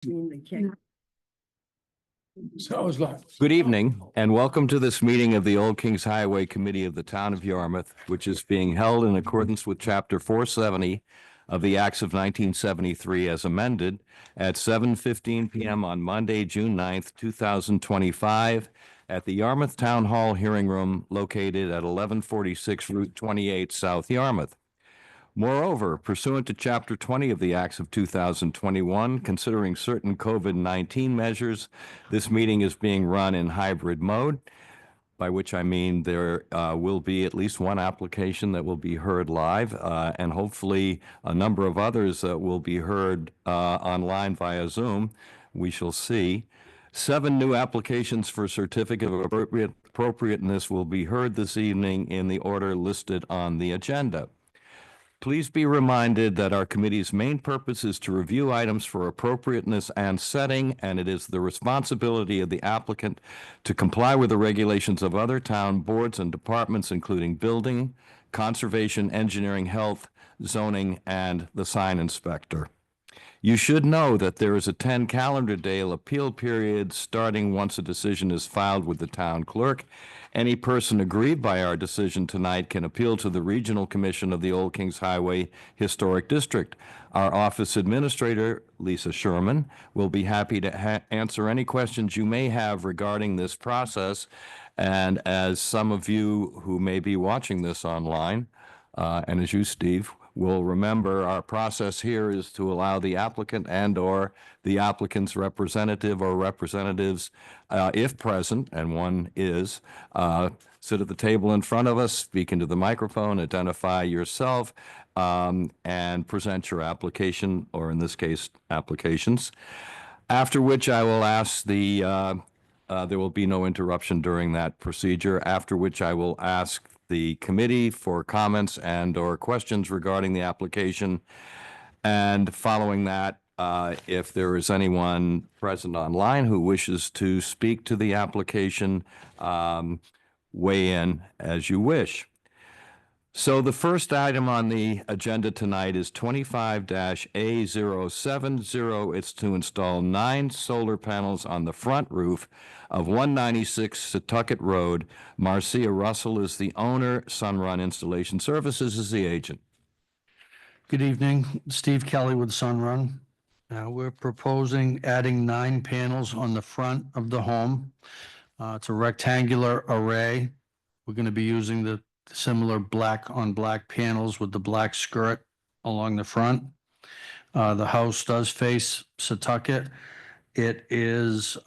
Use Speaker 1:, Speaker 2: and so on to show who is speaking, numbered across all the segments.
Speaker 1: Good evening and welcome to this meeting of the Old Kings Highway Committee of the Town of Yarmouth, which is being held in accordance with Chapter 470 of the Acts of 1973 as amended at 7:15 PM on Monday, June 9th, 2025 at the Yarmouth Town Hall Hearing Room located at 1146 Route 28, South Yarmouth. Moreover, pursuant to Chapter 20 of the Acts of 2021, considering certain COVID-19 measures, this meeting is being run in hybrid mode, by which I mean there will be at least one application that will be heard live, and hopefully a number of others that will be heard online via Zoom. We shall see. 7 new applications for certificate of appropriateness will be heard this evening in the order listed on the agenda. Please be reminded that our committee's main purpose is to review items for appropriateness and setting, and it is the responsibility of the applicant to comply with the regulations of other town boards and departments, including building, conservation, engineering, health, zoning, and the sign inspector. You should know that there is a 10 calendar day appeal period starting once a decision is filed with the town clerk. Any person aggrieved by our decision tonight can appeal to the Regional Commission of the Old Kings Highway Historic District. Our office administrator, Lisa Sherman, will be happy to answer any questions you may have regarding this process. And as some of you who may be watching this online, and as you, Steve, will remember, our process here is to allow the applicant and/or the applicant's representative or representatives, if present, and one is, sit at the table in front of us, speak into the microphone, identify yourself, and present your application, or in this case, applications. After which I will ask there will be no interruption during that procedure, after which I will ask the committee for comments and/or questions regarding the application. And following that, if there is anyone present online who wishes to speak to the application, weigh in as you wish. So the first item on the agenda tonight is 25-A070. It's to install 9 solar panels on the front roof of 196 Setauket Road. Marcia Russell is the owner. Sunrun Installation Services is the agent.
Speaker 2: Good evening, Steve Kelly with Sunrun. We're proposing adding 9 panels on the front of the home. It's a rectangular array. We're going to be using the similar black on black panels with the black skirt along the front. The house does face Setauket. It is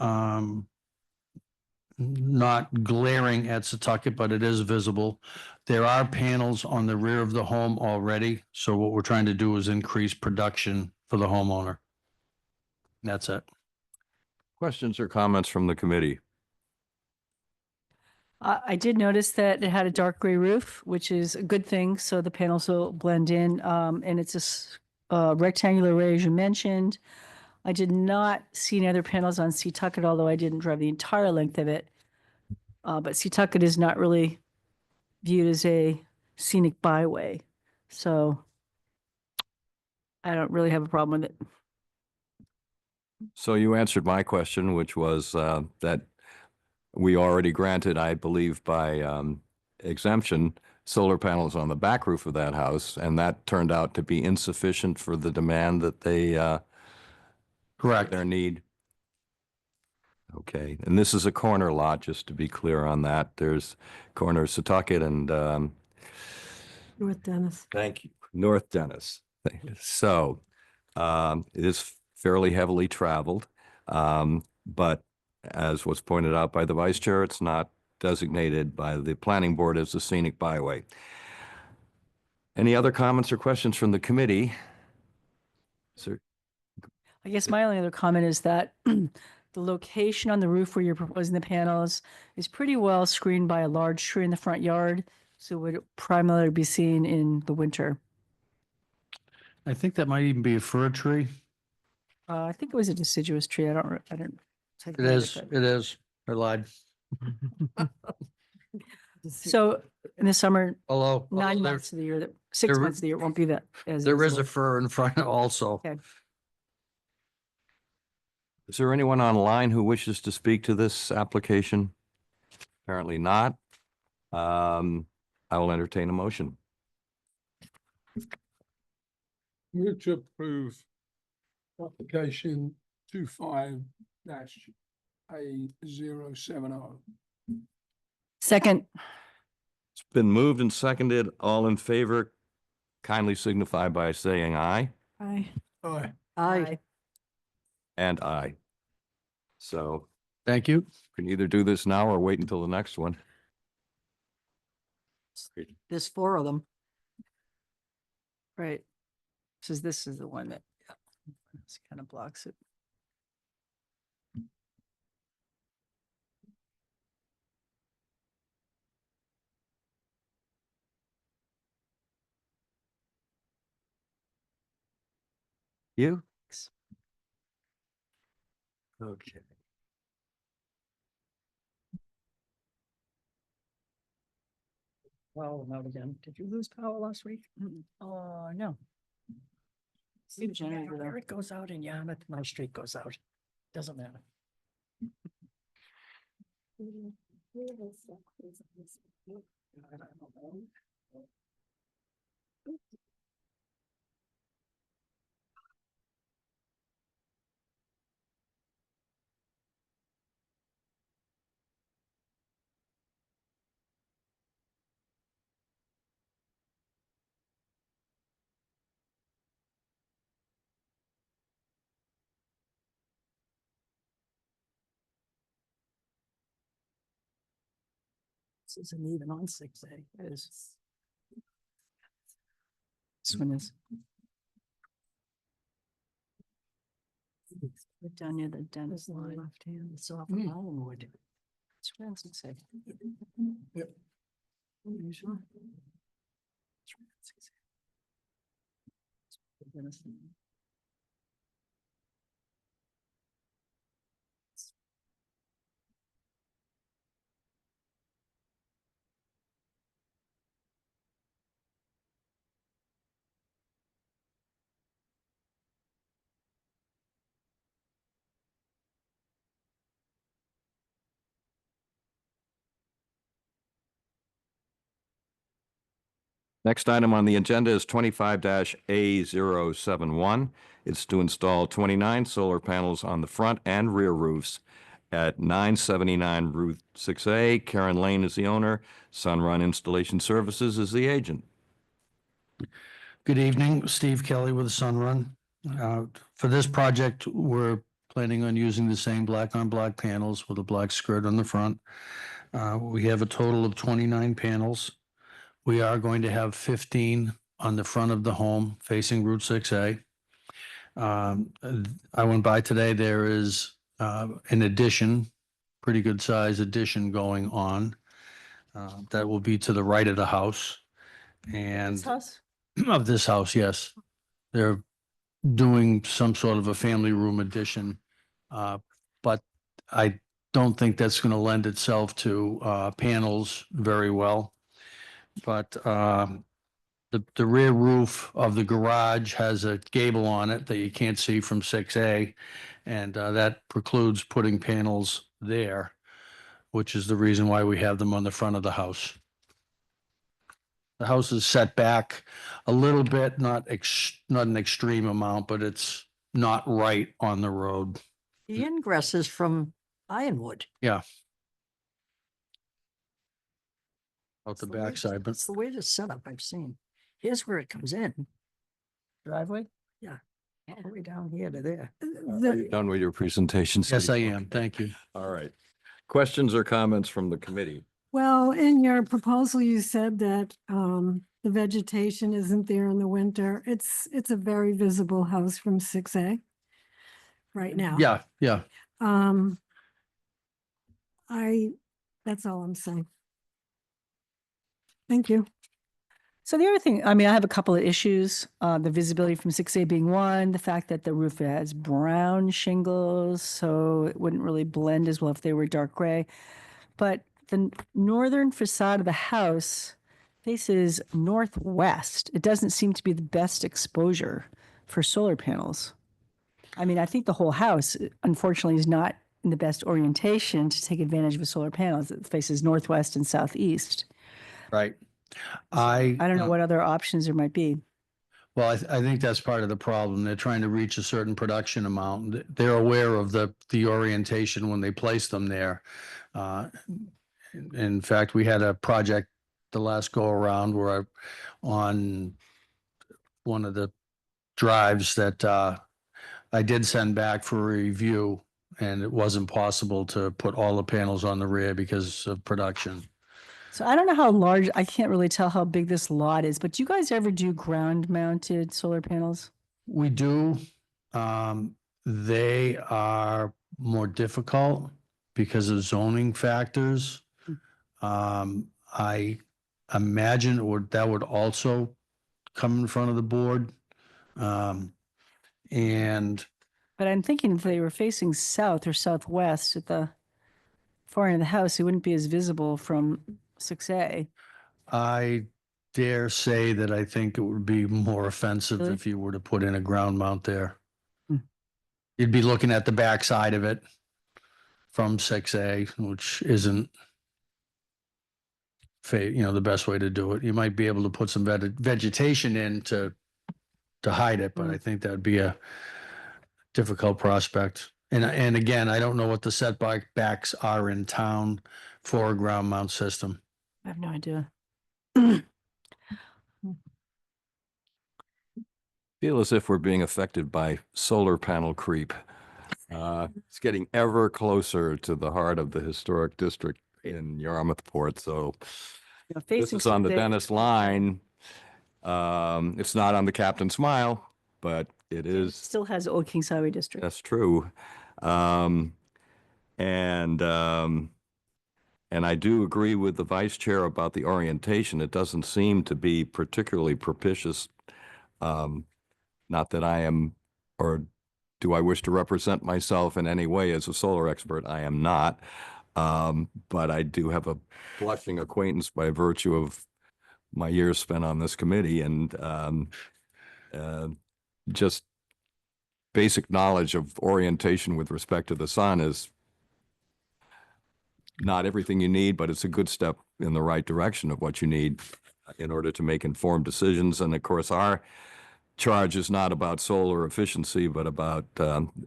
Speaker 2: not glaring at Setauket, but it is visible. There are panels on the rear of the home already. So what we're trying to do is increase production for the homeowner. That's it.
Speaker 1: Questions or comments from the committee?
Speaker 3: I did notice that it had a dark gray roof, which is a good thing. So the panels will blend in. And it's a rectangular array, as you mentioned. I did not see any other panels on Setauket, although I didn't drive the entire length of it. But Setauket is not really viewed as a scenic byway. So I don't really have a problem with it.
Speaker 1: So you answered my question, which was that we already granted, I believe, by exemption, solar panels on the back roof of that house, and that turned out to be insufficient for the demand that they
Speaker 2: Correct.
Speaker 1: their need. Okay, and this is a corner lot, just to be clear on that. There's corner Setauket and
Speaker 4: North Dennis.
Speaker 1: thank you, North Dennis. So it is fairly heavily traveled, but as was pointed out by the vice chair, it's not designated by the planning board as a scenic byway. Any other comments or questions from the committee? Sir?
Speaker 3: I guess my only other comment is that the location on the roof where you're proposing the panels is pretty well screened by a large tree in the front yard. So it would primarily be seen in the winter.
Speaker 2: I think that might even be a fir tree.
Speaker 3: I think it was a deciduous tree. I don't.
Speaker 2: It is. I lied.
Speaker 3: So in the summer,
Speaker 2: Although
Speaker 3: 9
Speaker 2: there-
Speaker 3: months of the year, 6
Speaker 2: there-
Speaker 3: months of the year, it won't be that as.
Speaker 2: there is a
Speaker 3: visible.
Speaker 2: fir in front also.
Speaker 3: Okay.
Speaker 1: Is there anyone online who wishes to speak to this application? Apparently not. I will entertain a motion.
Speaker 5: Move to approve application 25-A070.
Speaker 3: Second,
Speaker 1: It's been moved and seconded. All in favor, kindly signify by saying aye.
Speaker 3: aye.
Speaker 5: Aye.
Speaker 4: Aye.
Speaker 1: And aye. So
Speaker 2: Thank you.
Speaker 1: we can either do this now or wait until the next one.
Speaker 4: There's 4 of them.
Speaker 3: Right. This is the one that kind of blocks it.
Speaker 1: You? Okay.
Speaker 4: Well, not again. Did you lose power last week?
Speaker 3: Oh, no.
Speaker 4: Leave
Speaker 3: generator
Speaker 4: generator
Speaker 3: there.
Speaker 4: there. It goes out in Yarmouth, my street goes out. Doesn't matter. This isn't even on 6A. It is.
Speaker 3: This one is. Right down near the
Speaker 4: This
Speaker 3: dentist
Speaker 4: is on the
Speaker 3: line.
Speaker 4: left hand. It's off
Speaker 3: Mm.
Speaker 4: of Allenwood.
Speaker 3: It's around 6A.
Speaker 5: Yep.
Speaker 3: You sure?
Speaker 1: Next item on the agenda is 25-A071. It's to install 29 solar panels on the front and rear roofs at 979 Route 6A. Karen Lane is the owner. Sunrun Installation Services is the agent.
Speaker 2: Good evening, Steve Kelly with Sunrun. For this project, we're planning on using the same black on black panels with a black skirt on the front. We have a total of 29 panels. We are going to have 15 on the front of the home facing Route 6A. I went by today, there is an addition, pretty good size addition going on. That will be to the right of the house. And
Speaker 3: This house?
Speaker 2: of this house, yes. They're doing some sort of a family room addition. But I don't think that's going to lend itself to panels very well. But the rear roof of the garage has a gable on it that you can't see from 6A. And that precludes putting panels there, which is the reason why we have them on the front of the house. The house is set back a little bit, not an extreme amount, but it's not right on the road.
Speaker 4: The ingress is from Ironwood.
Speaker 2: Out the
Speaker 4: It's way-
Speaker 2: backside, but
Speaker 4: It's the weirdest setup I've seen. Here's where it comes in,
Speaker 3: Driveway?
Speaker 4: all the way down here to there.
Speaker 1: Are you done with your presentation?
Speaker 2: yes,
Speaker 1: Steve?
Speaker 2: I am. Thank you.
Speaker 1: All right. Questions or comments from the committee?
Speaker 6: Well, in your proposal, you said that the vegetation isn't there in the winter. It's a very visible house from 6A right now.
Speaker 2: Yeah.
Speaker 6: That's all I'm saying. Thank you.
Speaker 3: So the other thing, I mean, I have a couple of issues, the visibility from 6A being one, the fact that the roof has brown shingles, so it wouldn't really blend as well if they were dark gray. But the northern facade of the house faces northwest. It doesn't seem to be the best exposure for solar panels. I mean, I think the whole house unfortunately is not in the best orientation to take advantage of solar panels. It faces northwest and southeast.
Speaker 2: Right.
Speaker 3: I don't know what other options there might be.
Speaker 2: Well, I think that's part of the problem. They're trying to reach a certain production amount. They're aware of the orientation when they place them there. In fact, we had a project the last go around where on one of the drives that I did send back for a review, and it wasn't possible to put all the panels on the rear because of production.
Speaker 3: So I don't know how large, I can't really tell how big this lot is, but do you guys ever do ground mounted solar panels?
Speaker 2: We do. They are more difficult because of zoning factors. I imagine that would also come in front of the board. And
Speaker 3: But I'm thinking if they were facing south or southwest at the far end of the house, it wouldn't be as visible from 6A.
Speaker 2: I dare say that I think it would be more offensive
Speaker 3: Really?
Speaker 2: if you were to put in a ground mount there.
Speaker 3: Hmm.
Speaker 2: You'd be looking at the back side of it from 6A, which isn't the best way to do it. You might be able to put some vegetation in to hide it, but I think that'd be a difficult prospect. And again, I don't know what the setbacks are in town for a ground mount system.
Speaker 3: I have no idea.
Speaker 1: Feel as if we're being affected by solar panel creep. It's getting ever closer to the heart of the historic district in Yarmouthport. So
Speaker 3: You know,
Speaker 1: this
Speaker 3: facing
Speaker 1: is on the
Speaker 3: 6A
Speaker 1: Dennis line. It's not on the Captain Smile, but it is.
Speaker 3: Still has Old Kings Highway District.
Speaker 1: That's true. And I do agree with the vice chair about the orientation. It doesn't seem to be particularly propitious. Not that I am, or do I wish to represent myself in any way as a solar expert? I am not. But I do have a blushing acquaintance by virtue of my years spent on this committee, and just basic knowledge of orientation with respect to the sun is not everything you need, but it's a good step in the right direction of what you need in order to make informed decisions. And of course, our charge is not about solar efficiency, but about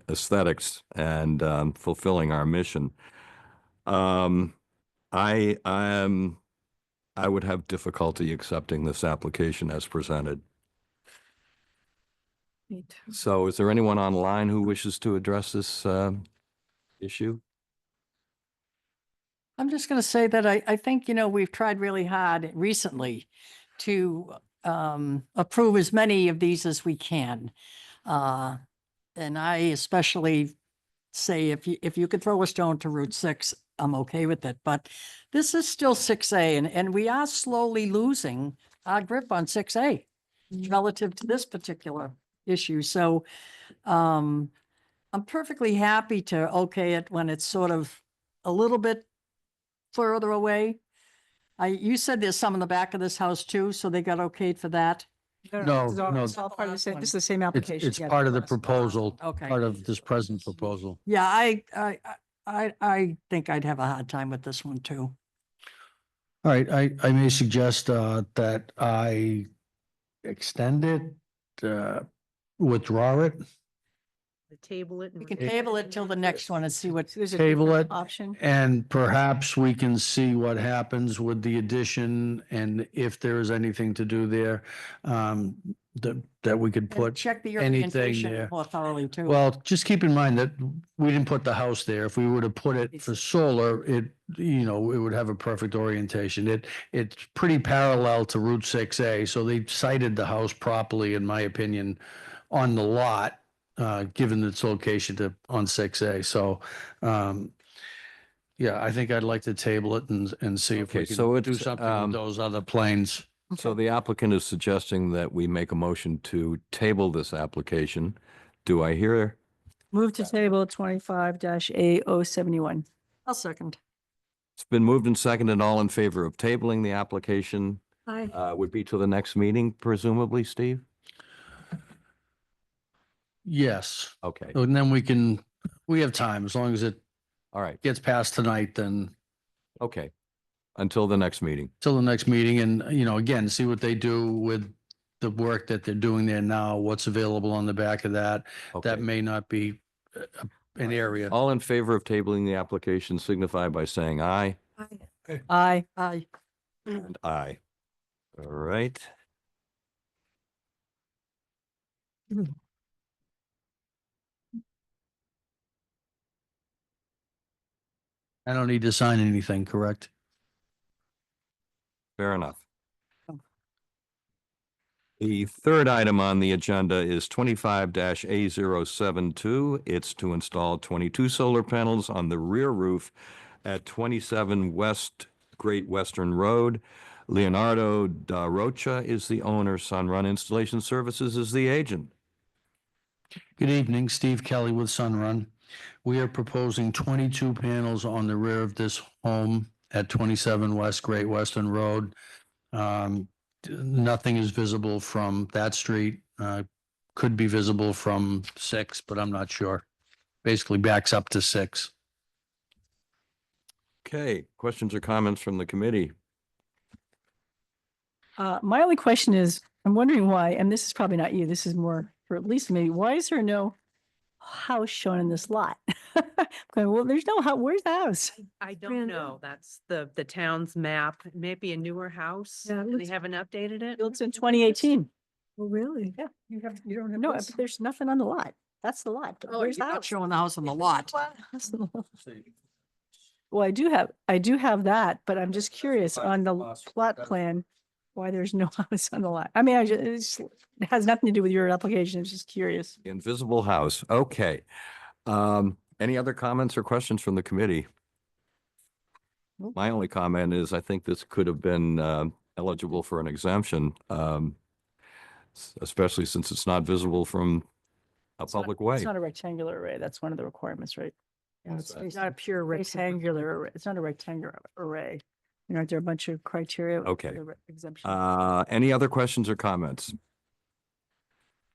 Speaker 1: aesthetics and fulfilling our mission. I would have difficulty accepting this application as presented.
Speaker 3: Me too.
Speaker 1: So is there anyone online who wishes to address this issue?
Speaker 4: I'm just going to say that I think, we've tried really hard recently to approve as many of these as we can. And I especially say if you could throw a stone to Route 6, I'm okay with it. But this is still 6A, and we are slowly losing our grip on 6A relative to this particular issue. So I'm perfectly happy to okay it when it's sort of a little bit further away. You said there's some in the back of this house too, so they got okayed for that.
Speaker 2: No,
Speaker 3: It's all-
Speaker 2: no.
Speaker 3: It's all part of the same, this is the same
Speaker 2: It's,
Speaker 3: application.
Speaker 2: it's
Speaker 3: yeah.
Speaker 2: part of the proposal,
Speaker 4: Okay.
Speaker 2: part of this present proposal.
Speaker 4: Yeah, I think I'd have a hard time with this one too.
Speaker 2: All right, I may suggest that I extend it, withdraw it,
Speaker 4: We can table it till the next one and see what.
Speaker 3: So there's a
Speaker 2: table
Speaker 3: different
Speaker 2: it,
Speaker 3: option.
Speaker 2: and perhaps we can see what happens with the addition and if there is anything to do there, that we could
Speaker 4: And
Speaker 2: put.
Speaker 4: check the
Speaker 2: anything
Speaker 4: orientation
Speaker 2: there.
Speaker 4: more thoroughly too.
Speaker 2: Well, just keep in mind that we didn't put the house there. If we were to put it for solar, it would have a perfect orientation. It's pretty parallel to Route 6A, so they sited the house properly, in my opinion, on the lot, given its location on 6A. So, yeah, I think I'd like to table it and see if we
Speaker 1: Okay, so
Speaker 2: can do
Speaker 1: it's,
Speaker 2: something with those other planes.
Speaker 1: So the applicant is suggesting that we make a motion to table this application. Do I hear?
Speaker 3: Move to table 25-A071.
Speaker 4: I'll second.
Speaker 1: It's been moved and seconded. All in favor of tabling the application
Speaker 6: I,
Speaker 1: would be to the next meeting, presumably, Steve?
Speaker 2: Yes,
Speaker 1: Okay,
Speaker 2: and then we have time, as long as it
Speaker 1: all right,
Speaker 2: gets passed tonight, then
Speaker 1: okay. Until the next meeting.
Speaker 2: till the next meeting and, again, see what they do with the work that they're doing there now, what's available on the back of that.
Speaker 1: Okay.
Speaker 2: That may not be an area.
Speaker 1: All in favor of tabling the application signify by saying aye.
Speaker 3: Aye.
Speaker 4: Aye.
Speaker 1: And aye. All right.
Speaker 2: I don't need to sign anything, correct?
Speaker 1: Fair enough. The third item on the agenda is 25-A072. It's to install 22 solar panels on the rear roof at 27 West Great Western Road. Leonardo Da Rocha is the owner. Sunrun Installation Services is the agent.
Speaker 2: Good evening, Steve Kelly with Sunrun. We are proposing 22 panels on the rear of this home at 27 West Great Western Road. Nothing is visible from that street. Could be visible from 6, but I'm not sure. Basically backs up to 6.
Speaker 1: Okay, questions or comments from the committee?
Speaker 3: My only question is, I'm wondering why, and this is probably not you, this is more for at least maybe, why is there no house shown in this lot? Going, well, there's no house, where's the house?
Speaker 7: I don't
Speaker 6: Brandon?
Speaker 7: know. That's the town's map. It may be a newer house.
Speaker 6: Yeah, it
Speaker 7: and They
Speaker 6: looks-
Speaker 7: haven't updated it.
Speaker 3: It's in 2018.
Speaker 6: Oh, really?
Speaker 3: Yeah, you don't have. No, but there's nothing on the lot. That's the lot.
Speaker 4: Oh,
Speaker 3: Where's
Speaker 4: you're
Speaker 3: the
Speaker 4: not
Speaker 3: house?
Speaker 4: showing the house on the lot.
Speaker 3: That's the lot. Well, I do have that, but I'm just curious on the plot plan, why there's no house on the lot. I mean, it has nothing to do with your application. I'm just curious.
Speaker 1: Invisible house. Okay. Any other comments or questions from the committee?
Speaker 3: Nope.
Speaker 1: My only comment is I think this could have been eligible for an exemption, especially since it's not visible from a
Speaker 3: It's not-
Speaker 1: public way.
Speaker 3: It's not a rectangular array. That's one of the requirements, right?
Speaker 4: Yeah,
Speaker 1: What's
Speaker 4: it's
Speaker 1: that?
Speaker 4: it's not a pure
Speaker 3: Rectangular array. It's not a rectangular array. You know, there are a bunch of criteria. for
Speaker 1: Okay.
Speaker 3: the exemption.
Speaker 1: Any other questions or comments?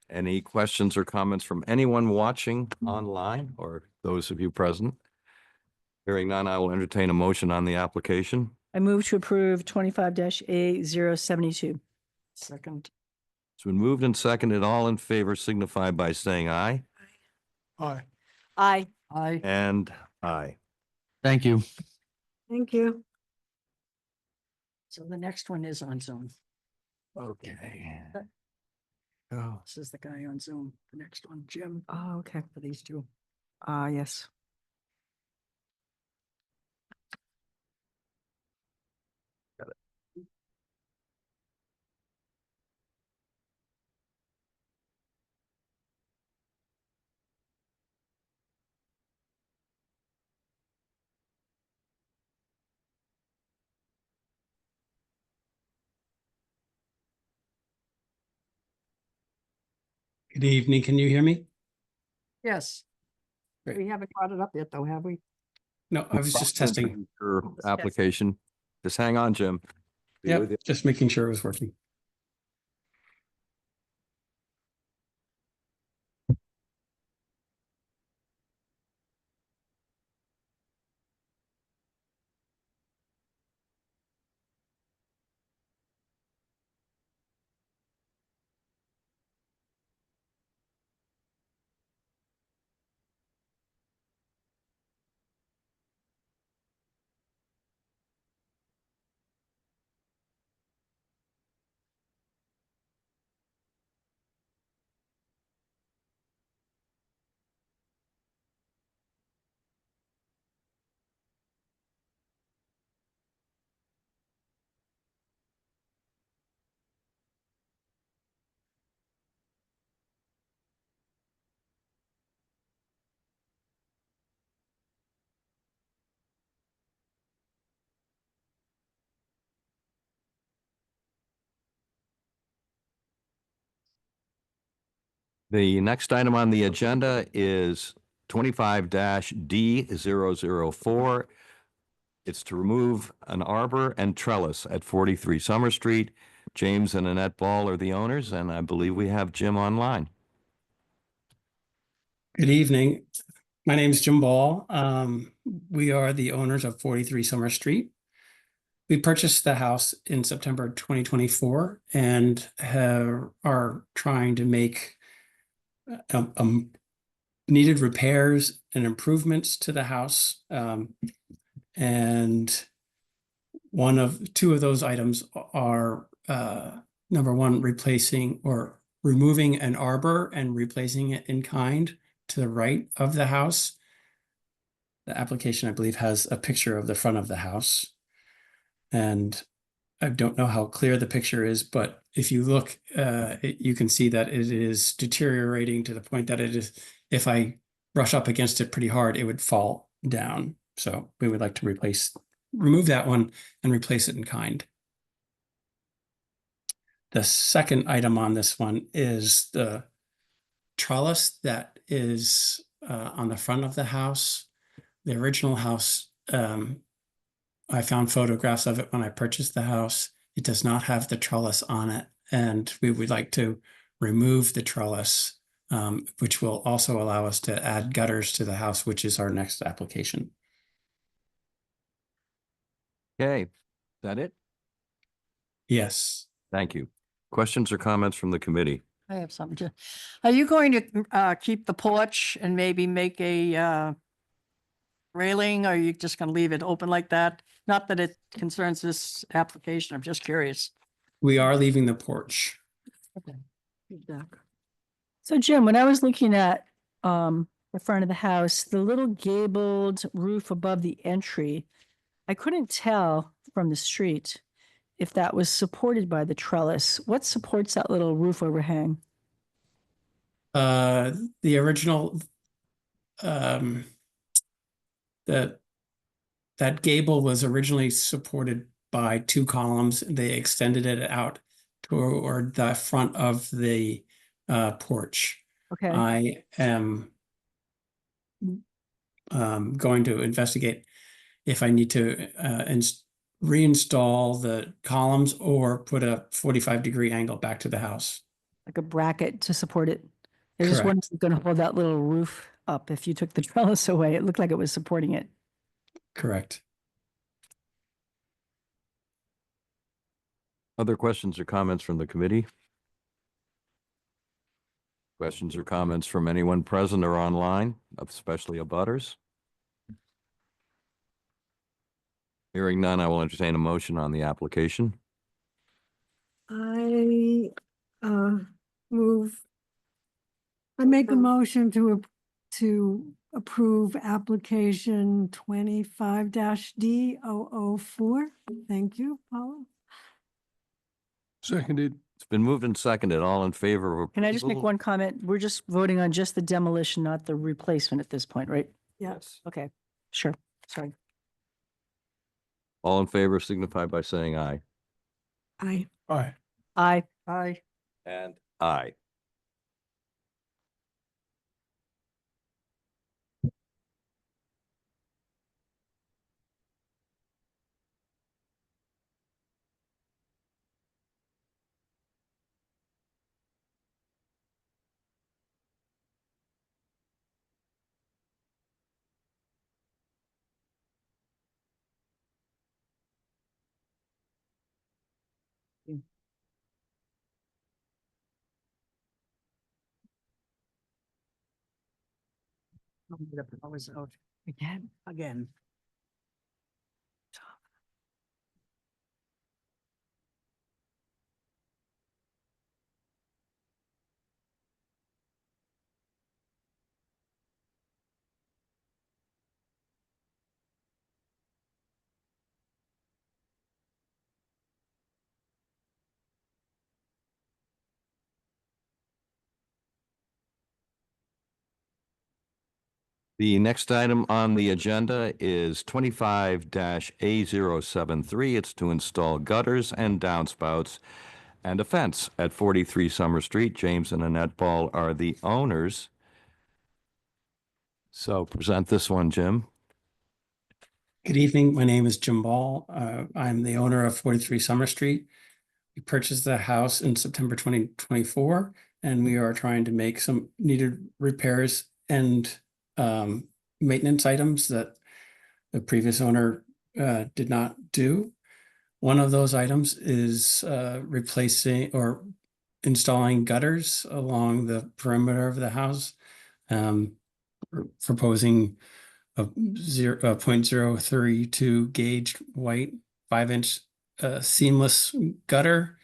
Speaker 1: Any questions or comments from anyone watching online or those of you present? Hearing none, I will entertain a motion on the application.
Speaker 3: I move to approve 25-A072.
Speaker 4: Second.
Speaker 1: It's been moved and seconded. All in favor signify by saying aye.
Speaker 5: Aye.
Speaker 3: Aye.
Speaker 4: Aye.
Speaker 1: And aye.
Speaker 2: Thank you.
Speaker 6: Thank you.
Speaker 4: So the next one is on Zoom.
Speaker 1: Okay.
Speaker 4: Oh. This is the guy on Zoom. The next one, Jim,
Speaker 3: Oh, okay.
Speaker 4: for these two.
Speaker 3: Yes.
Speaker 8: Good evening. Can you hear me?
Speaker 4: Yes.
Speaker 8: Great.
Speaker 4: We haven't brought it up yet, though, have we?
Speaker 8: No, I was just testing.
Speaker 1: Your application. Just hang on, Jim. Be
Speaker 8: Yeah,
Speaker 1: with you.
Speaker 8: just making sure it was working.
Speaker 1: The next item on the agenda is 25-D004. It's to remove an arbor and trellis at 43 Summer Street. James and Annette Ball are the owners, and I believe we have Jim online.
Speaker 8: Good evening. My name is Jim Ball. We are the owners of 43 Summer Street. We purchased the house in September 2024 and are trying to make needed repairs and improvements to the house. And two of those items are number one, replacing or removing an arbor and replacing it in kind to the right of the house. The application, I believe, has a picture of the front of the house. And I don't know how clear the picture is, but if you look, you can see that it is deteriorating to the point that it is, if I brush up against it pretty hard, it would fall down. So we would like to remove that one and replace it in kind. The second item on this one is the trellis that is on the front of the house. The original house, I found photographs of it when I purchased the house. It does not have the trellis on it, and we would like to remove the trellis, which will also allow us to add gutters to the house, which is our next application.
Speaker 1: Okay, is that it?
Speaker 8: Yes.
Speaker 1: Thank you. Questions or comments from the committee?
Speaker 4: I have something to, are you going to keep the porch and maybe make a railing? Or are you just going to leave it open like that? Not that it concerns this application. I'm just curious.
Speaker 8: We are leaving the porch.
Speaker 3: So Jim, when I was looking at the front of the house, the little gabled roof above the entry, I couldn't tell from the street if that was supported by the trellis. What supports that little roof overhang?
Speaker 8: The original, that gable was originally supported by 2 columns. They extended it out toward the front of the porch.
Speaker 3: Okay,
Speaker 8: I am going to investigate if I need to reinstall the columns or put a 45-degree angle back to the house.
Speaker 3: like a bracket to support it. I just
Speaker 8: Correct.
Speaker 3: wondered if it's going to hold that little roof up if you took the trellis away. It looked like it was supporting it.
Speaker 8: Correct.
Speaker 1: Other questions or comments from the committee? Questions or comments from anyone present or online, especially abutters? Hearing none, I will entertain a motion on the application.
Speaker 6: I make a motion to approve application 25-D004. Thank you, Paula.
Speaker 5: Seconded.
Speaker 1: It's been moved and seconded. All in favor of.
Speaker 3: Can I just make
Speaker 1: approval?
Speaker 3: one comment? We're just voting on just the demolition, not the replacement at this point, right?
Speaker 6: Yes.
Speaker 3: Okay, sure. Sorry.
Speaker 1: All in favor signify by saying aye.
Speaker 6: Aye.
Speaker 5: Aye.
Speaker 3: Aye.
Speaker 4: Aye.
Speaker 1: And aye.
Speaker 4: I was out again.
Speaker 1: The next item on the agenda is 25-A073. It's to install gutters and downspouts and a fence at 43 Summer Street. James and Annette Ball are the owners. So present this one, Jim.
Speaker 8: Good evening. My name is Jim Ball. I'm the owner of 43 Summer Street. We purchased the house in September 2024, and we are trying to make some needed repairs and maintenance items that the previous owner did not do. One of those items is replacing or installing gutters along the perimeter of the house. Proposing a 0.032 gauge white 5-inch seamless gutter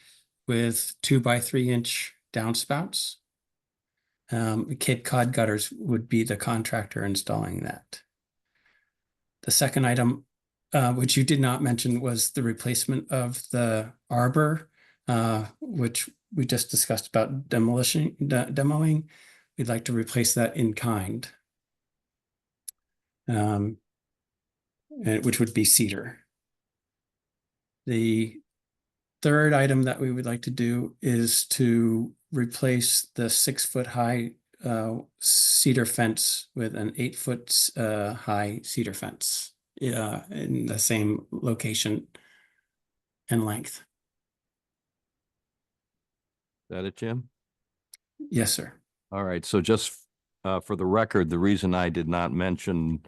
Speaker 8: with 2 by 3 inch downspouts. Cape Cod Gutters would be the contractor installing that. The second item, which you did not mention, was the replacement of the arbor, which we just discussed about demoing. We'd like to replace that in kind, which would be cedar. The third item that we would like to do is to replace the 6-foot high cedar fence with an 8-foot high cedar fence in the same location and length.
Speaker 1: Is that it, Jim?
Speaker 8: Yes, sir.
Speaker 1: All right, so just for the record, the reason I did not mention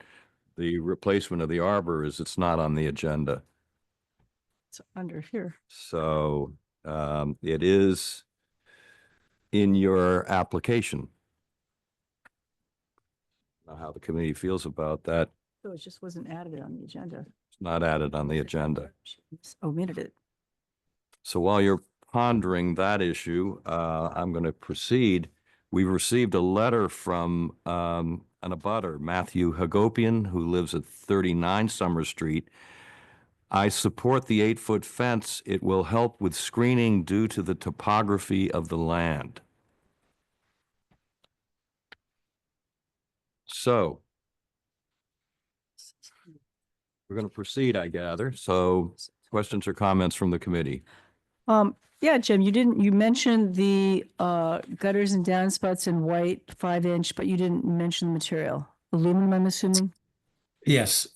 Speaker 1: the replacement of the arbor is it's not on the agenda.
Speaker 3: It's under here.
Speaker 1: So it is in your application. Know how the committee feels about that.
Speaker 3: So it just wasn't added on the agenda.
Speaker 1: It's not added on the agenda.
Speaker 3: Omitted it.
Speaker 1: So while you're pondering that issue, I'm going to proceed. We received a letter from an abutter, Matthew Hagopian, who lives at 39 Summer Street. I support the 8-foot fence. It will help with screening due to the topography of the land. So we're going to proceed, I gather. So questions or comments from the committee?
Speaker 3: Yeah, Jim, you mentioned the gutters and downspouts in white 5-inch, but you didn't mention the material. Aluminum, I'm assuming?
Speaker 8: Yes,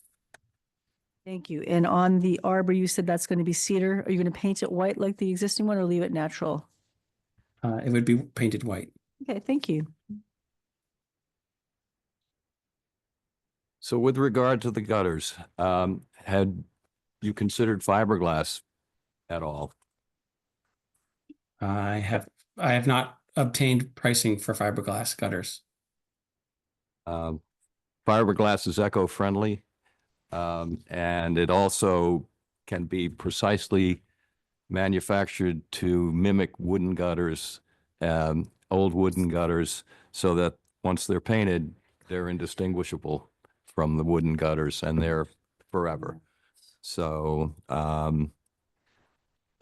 Speaker 3: Thank you. And on the arbor, you said that's going to be cedar. Are you going to paint it white like the existing one or leave it natural?
Speaker 8: it would be painted white.
Speaker 3: Okay, thank you.
Speaker 1: So with regard to the gutters, had you considered fiberglass at all?
Speaker 8: I have not obtained pricing for fiberglass gutters.
Speaker 1: Fiberglass is eco-friendly, and it also can be precisely manufactured to mimic wooden gutters, old wooden gutters, so that once they're painted, they're indistinguishable from the wooden gutters and they're forever. So I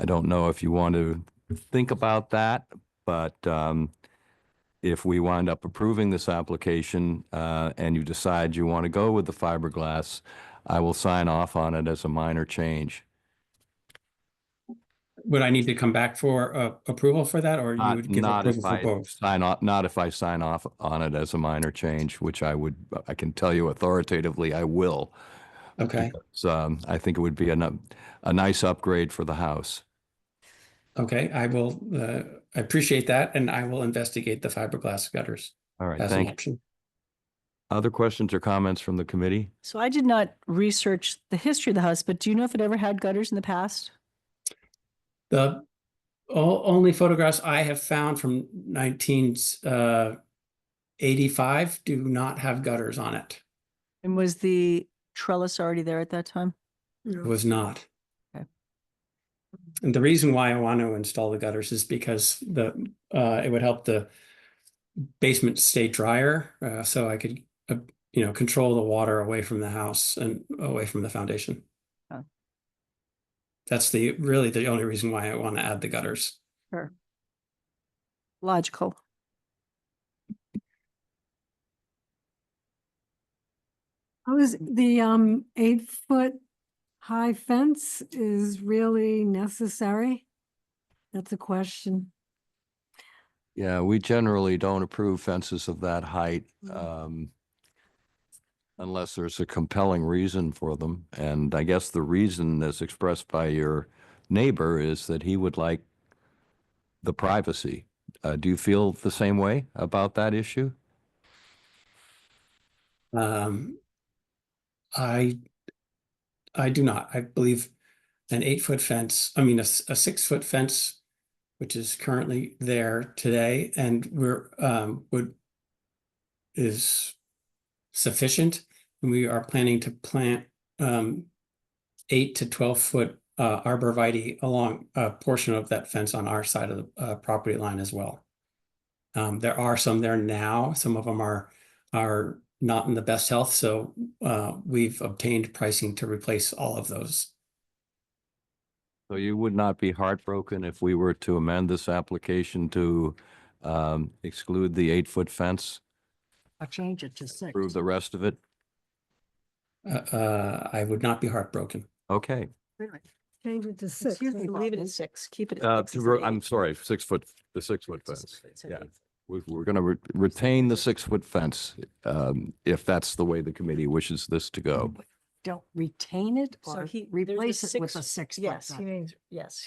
Speaker 1: don't know if you want to think about that, but if we wind up approving this application and you decide you want to go with the fiberglass, I will sign off on it as a minor change.
Speaker 8: Would I need to come back for approval for that, or you would give
Speaker 1: Not
Speaker 8: approval
Speaker 1: if
Speaker 8: for
Speaker 1: I
Speaker 8: both?
Speaker 1: sign off, not if I sign off on it as a minor change, which I can tell you authoritatively, I will.
Speaker 8: Okay,
Speaker 1: So I think it would be a nice upgrade for the house.
Speaker 8: okay, I will, I appreciate that, and I will investigate the fiberglass gutters
Speaker 1: All right,
Speaker 8: as an
Speaker 1: thank you.
Speaker 8: option.
Speaker 1: Other questions or comments from the committee?
Speaker 3: So I did not research the history of the house, but do you know if it ever had gutters in the past?
Speaker 8: The only photographs I have found from 1985 do not have gutters on it.
Speaker 3: And was the trellis already there at that time?
Speaker 8: It was not.
Speaker 3: Okay.
Speaker 8: And the reason why I want to install the gutters is because it would help the basement stay drier, so I could control the water away from the house and away from the foundation.
Speaker 3: Oh.
Speaker 8: That's really the only reason why I want to add the gutters.
Speaker 3: Sure. Logical.
Speaker 6: How is the 8-foot high fence is really necessary? That's a question.
Speaker 1: Yeah, we generally don't approve fences of that height unless there's a compelling reason for them. And I guess the reason as expressed by your neighbor is that he would like the privacy. Do you feel the same way about that issue?
Speaker 8: Um, I do not. I believe an 8-foot fence, I mean, a 6-foot fence, which is currently there today and is sufficient. And we are planning to plant 8 to 12-foot arborvitae along a portion of that fence on our side of the property line as well. There are some there now. Some of them are not in the best health, so we've obtained pricing to replace all of those.
Speaker 1: So you would not be heartbroken if we were to amend this application to exclude the 8-foot fence,
Speaker 4: I'll change it to 6.
Speaker 1: approve the rest of it?
Speaker 8: I would not be heartbroken.
Speaker 1: Okay.
Speaker 4: Really?
Speaker 6: Change it to 6.
Speaker 4: Excuse me,
Speaker 3: Leave it
Speaker 4: Bob.
Speaker 3: at 6, keep it at 6.
Speaker 1: I'm sorry, 6-foot, the 6-foot fence. Yeah. We're going to retain the 6-foot fence if that's the way the committee wishes this to go.
Speaker 4: Don't retain it
Speaker 3: So
Speaker 4: or
Speaker 3: he
Speaker 4: replace it with a 6-foot.
Speaker 3: Yes, he means,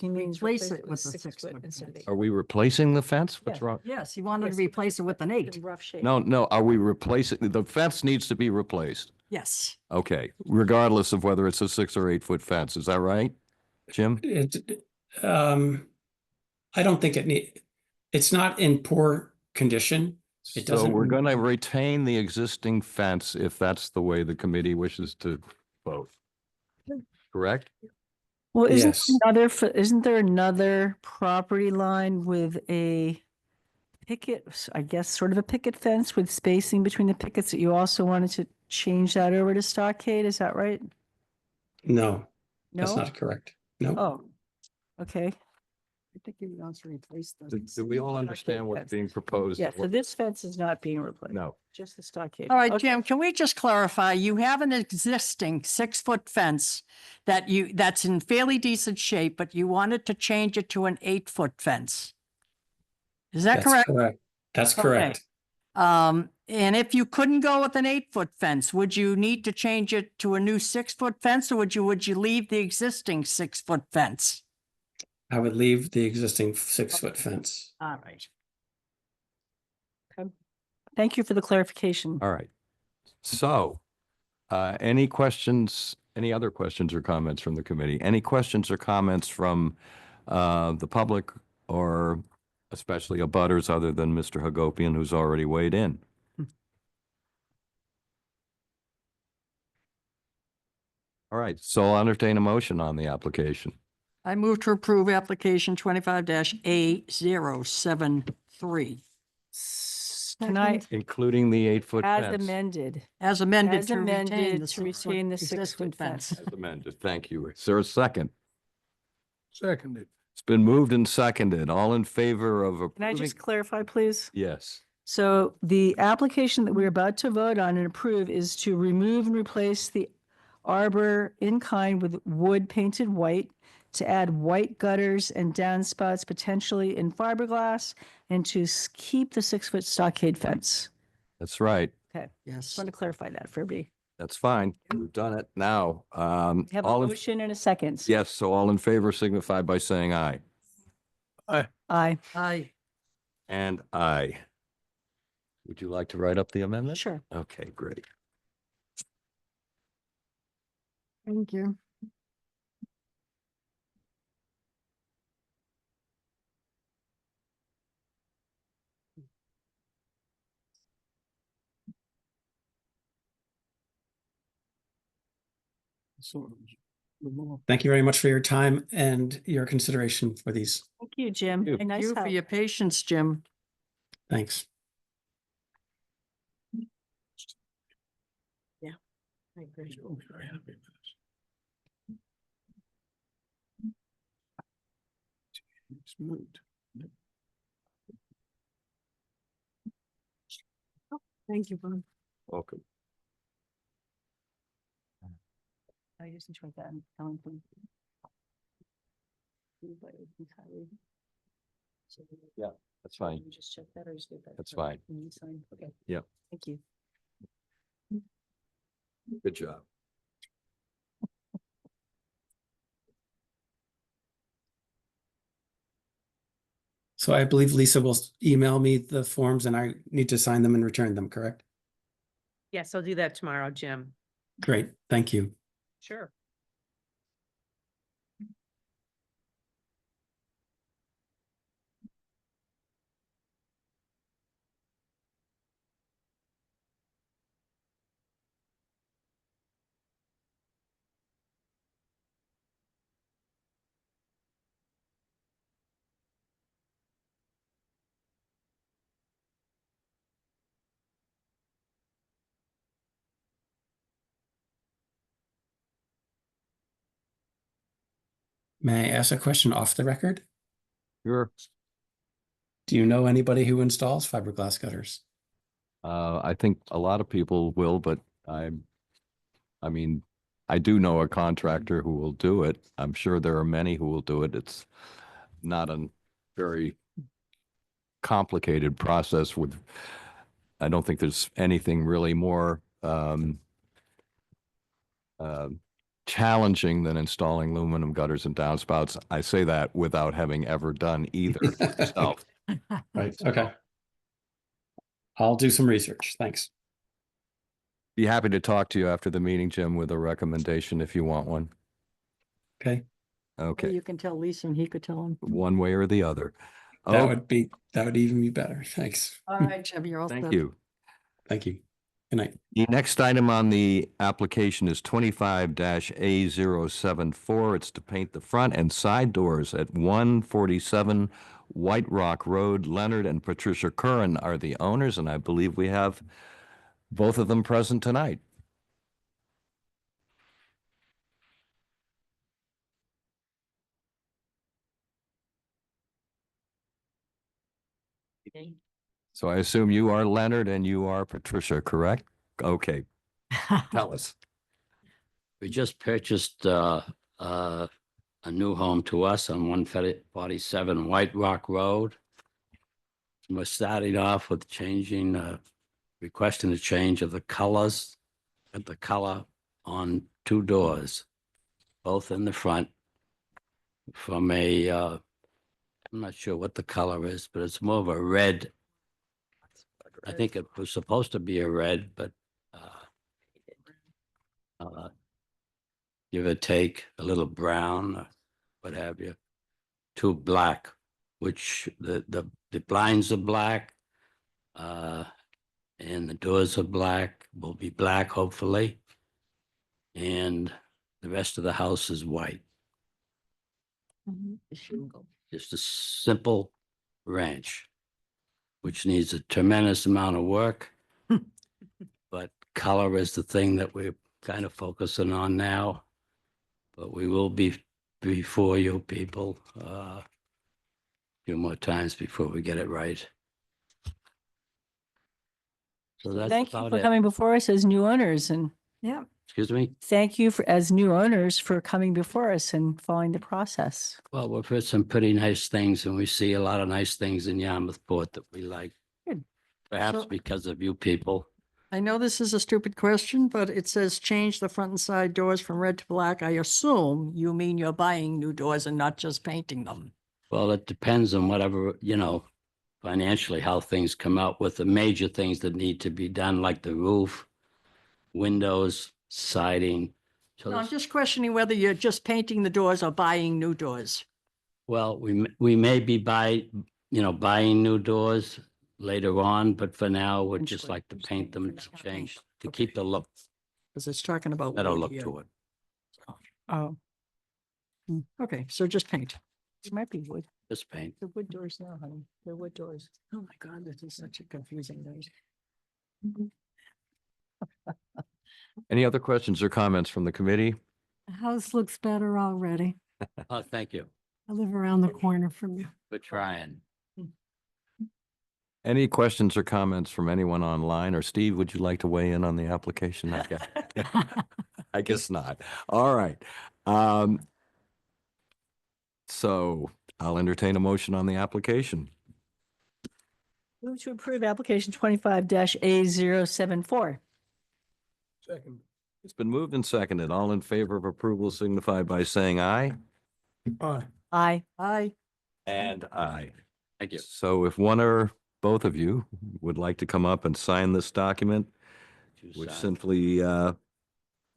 Speaker 3: he means
Speaker 4: Replace it with a
Speaker 3: 6
Speaker 4: 6-foot
Speaker 3: foot instead of
Speaker 4: fence.
Speaker 3: 8.
Speaker 1: Are we replacing the fence? What's
Speaker 3: Yeah.
Speaker 1: wrong?
Speaker 4: Yes, he wanted to
Speaker 3: Yes.
Speaker 4: replace it with an 8.
Speaker 3: In rough shape.
Speaker 1: No, are we replacing, the fence needs to be replaced.
Speaker 4: Yes.
Speaker 1: Okay, regardless of whether it's a 6 or 8-foot fence, is that right, Jim?
Speaker 8: I don't think it's not in poor condition. It
Speaker 1: So
Speaker 8: doesn't.
Speaker 1: we're going to retain the existing fence if that's the way the committee wishes to vote. Correct?
Speaker 3: Well,
Speaker 8: Yes.
Speaker 3: isn't there another property line with a picket, I guess, sort of a picket fence with spacing between the pickets that you also wanted to change that over to stockade? Is that right?
Speaker 8: No, that's
Speaker 3: No?
Speaker 8: not correct. No.
Speaker 3: Oh, okay.
Speaker 4: I think he wants to replace the.
Speaker 1: Do we all understand what's being proposed?
Speaker 3: Yeah, so this fence is not being replaced.
Speaker 1: No.
Speaker 3: Just the stockade.
Speaker 4: All right,
Speaker 3: Okay.
Speaker 4: Jim, can we just clarify? You have an existing 6-foot fence that's in fairly decent shape, but you wanted to change it to an 8-foot fence. Is that
Speaker 8: That's
Speaker 4: correct?
Speaker 8: That's
Speaker 4: Okay.
Speaker 8: correct.
Speaker 4: And if you couldn't go with an 8-foot fence, would you need to change it to a new 6-foot fence, or would you leave the existing 6-foot fence?
Speaker 8: I would leave the existing 6-foot fence.
Speaker 4: All right.
Speaker 3: Thank you for the clarification.
Speaker 1: All right. So, any questions, any other questions or comments from the committee? Any questions or comments from the public or especially abutters other than Mr. Hagopian, who's already weighed in? All right, so I'll entertain a motion on the application.
Speaker 4: I move to approve application 25-A073
Speaker 3: Can I,
Speaker 1: Including the 8-foot
Speaker 3: as
Speaker 1: fence.
Speaker 3: amended,
Speaker 4: as amended
Speaker 3: as
Speaker 4: to retain
Speaker 3: amended
Speaker 4: the
Speaker 3: to retain the 6-foot
Speaker 4: existing
Speaker 3: fence.
Speaker 1: As amended, thank you. Is there a second?
Speaker 5: Seconded.
Speaker 1: It's been moved and seconded. All in favor of
Speaker 3: Can I
Speaker 1: approving?
Speaker 3: just clarify, please?
Speaker 1: Yes.
Speaker 3: So the application that we're about to vote on and approve is to remove and replace the arbor in kind with wood painted white, to add white gutters and downspouts potentially in fiberglass, and to keep the 6-foot stockade fence.
Speaker 1: That's right.
Speaker 3: Okay,
Speaker 4: Yes.
Speaker 3: just want to clarify that for everybody.
Speaker 1: That's fine. We've done it now.
Speaker 3: We have a
Speaker 1: All in,
Speaker 3: motion and a second.
Speaker 1: yes, so all in favor signify by saying aye.
Speaker 3: Aye.
Speaker 4: Aye.
Speaker 1: And aye. Would you like to write up the amendment?
Speaker 3: Sure.
Speaker 1: Okay, great.
Speaker 6: Thank you.
Speaker 8: Thank you very much for your time and your consideration for these.
Speaker 3: Thank you, Jim.
Speaker 1: you.
Speaker 3: A nice
Speaker 4: You for
Speaker 3: help.
Speaker 4: your patience, Jim.
Speaker 8: Thanks.
Speaker 3: I agree.
Speaker 5: Very happy with this. It's moved.
Speaker 6: Thank you, Bob.
Speaker 1: Welcome.
Speaker 3: I just enjoyed that. I'm telling them.
Speaker 1: Yeah, that's fine.
Speaker 3: You just check that or just leave that?
Speaker 1: That's
Speaker 3: for
Speaker 1: fine.
Speaker 3: when you sign? Okay.
Speaker 1: Yep.
Speaker 3: Thank you.
Speaker 1: Good job.
Speaker 8: So I believe Lisa will email me the forms and I need to sign them and return them, correct?
Speaker 7: Yes, I'll do that tomorrow, Jim.
Speaker 8: Great, thank you.
Speaker 7: Sure.
Speaker 8: May I ask a question off the record?
Speaker 1: Sure.
Speaker 8: Do you know anybody who installs fiberglass gutters?
Speaker 1: I think a lot of people will, but I mean, I do know a contractor who will do it. I'm sure there are many who will do it. It's not a very complicated process with, I don't think there's anything really more challenging than installing aluminum gutters and downspouts. I say that without having ever done either myself.
Speaker 8: Right, okay. I'll do some research. Thanks.
Speaker 1: Be happy to talk to you after the meeting, Jim, with a recommendation if you want one.
Speaker 8: Okay,
Speaker 1: Okay,
Speaker 4: You can tell Lisa and he could tell him.
Speaker 1: one way or the other.
Speaker 8: that
Speaker 1: Oh,
Speaker 8: would even be better. Thanks.
Speaker 4: All right, Jim, you're all set.
Speaker 1: thank you.
Speaker 8: Thank you. Good night.
Speaker 1: The next item on the application is 25-A074. It's to paint the front and side doors at 147 White Rock Road. Leonard and Patricia Curran are the owners, and I believe we have both of them present tonight. So I assume you are Leonard and you are Patricia, correct? Okay, tell us.
Speaker 9: We just purchased a new home to us on 147 White Rock Road. We're starting off with requesting a change of the colors, of the color on two doors, both in the front, from I'm not sure what the color is, but it's more of a red. I think it was supposed to be a red, but give or take a little brown, or what have you, to black, which the blinds are black, and the doors are black, will be black hopefully, and the rest of the house is white. Just a simple ranch, which needs a tremendous amount of work, but color is the thing that we're kind of focusing on now. But we will be before you people a few more times before we get it right. So that's
Speaker 3: Thank you
Speaker 9: about
Speaker 3: for
Speaker 9: it.
Speaker 3: coming before us as new owners, and
Speaker 6: Yeah,
Speaker 9: Excuse me?
Speaker 3: thank you as new owners for coming before us and following the process.
Speaker 9: Well, we've heard some pretty nice things, and we see a lot of nice things in Yarmouthport that we like.
Speaker 3: Good.
Speaker 9: Perhaps
Speaker 4: So-
Speaker 9: because of you people.
Speaker 4: I know this is a stupid question, but it says change the front and side doors from red to black. I assume you mean you're buying new doors and not just painting them.
Speaker 9: Well, it depends on whatever, financially, how things come out with the major things that need to be done, like the roof, windows, siding. So
Speaker 4: No, I'm
Speaker 9: there's-
Speaker 4: just questioning whether you're just painting the doors or buying new doors.
Speaker 9: Well, we may be buying new doors later on, but for now, we'd just
Speaker 4: Eventually,
Speaker 9: like to
Speaker 4: just
Speaker 9: paint
Speaker 4: paint
Speaker 9: them
Speaker 4: for
Speaker 9: to
Speaker 4: now.
Speaker 9: change, to
Speaker 4: Okay.
Speaker 9: keep the look,
Speaker 4: Because it's talking about.
Speaker 9: better
Speaker 4: wood
Speaker 9: look
Speaker 4: here.
Speaker 9: to it.
Speaker 3: Oh,
Speaker 4: Okay, so just paint.
Speaker 3: it might be wood.
Speaker 9: Just paint.
Speaker 3: They're wood doors now, honey. They're wood doors.
Speaker 4: Oh my God, this is such a confusing noise.
Speaker 1: Any other questions or comments from the committee?
Speaker 6: the house looks better already.
Speaker 9: Oh, thank you.
Speaker 6: I live around the corner from you.
Speaker 9: We're trying.
Speaker 1: Any questions or comments from anyone online? Or Steve, would you like to weigh in on the application? I guess not. All right. So I'll entertain a motion on the application.
Speaker 3: Move to approve application 25-A074.
Speaker 5: Second.
Speaker 1: It's been moved and seconded. All in favor of approval signify by saying aye.
Speaker 5: Aye.
Speaker 3: Aye.
Speaker 4: Aye.
Speaker 1: And aye.
Speaker 9: Thank you.
Speaker 1: So if one or both of you would like to come up and sign this document, which
Speaker 9: sides.
Speaker 1: simply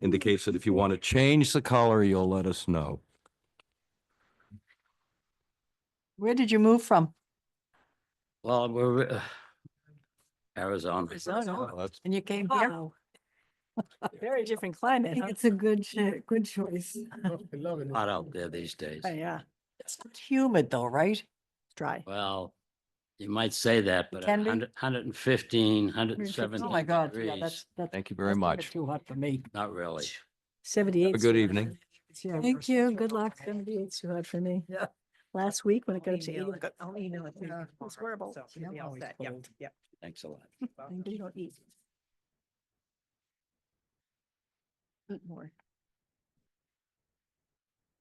Speaker 1: indicates that if you want to change the color, you'll let us know.
Speaker 4: Where did you move from?
Speaker 9: Well, we're Arizona.
Speaker 4: Arizona.
Speaker 1: Well, that's
Speaker 4: And you came here?
Speaker 6: Wow.
Speaker 3: Very different
Speaker 6: I
Speaker 3: climate,
Speaker 6: think
Speaker 3: huh?
Speaker 6: it's a good choice.
Speaker 5: I love it.
Speaker 9: Hot out there these days.
Speaker 3: Oh, yeah,
Speaker 4: It's humid though, right?
Speaker 3: it's dry.
Speaker 9: Well, you might say that, but
Speaker 4: can be.
Speaker 9: 115, 117
Speaker 4: Oh my God, yeah,
Speaker 9: degrees,
Speaker 4: that's.
Speaker 1: Thank you very
Speaker 4: that's a bit
Speaker 1: much.
Speaker 4: Too hot for me.
Speaker 9: not really.
Speaker 3: 78.
Speaker 1: Have a good evening.
Speaker 6: Thank you. Good luck.
Speaker 3: 78's too hot for me.
Speaker 4: Yeah.
Speaker 3: Last week when it got up to 80,
Speaker 7: I'll email it. to you.
Speaker 4: Yeah.
Speaker 7: It's horrible.
Speaker 4: So,
Speaker 7: You'll be all
Speaker 4: always
Speaker 7: set. Yep,
Speaker 4: cold.
Speaker 7: yep.
Speaker 9: Thanks a lot.
Speaker 3: you don't eat. Eat more.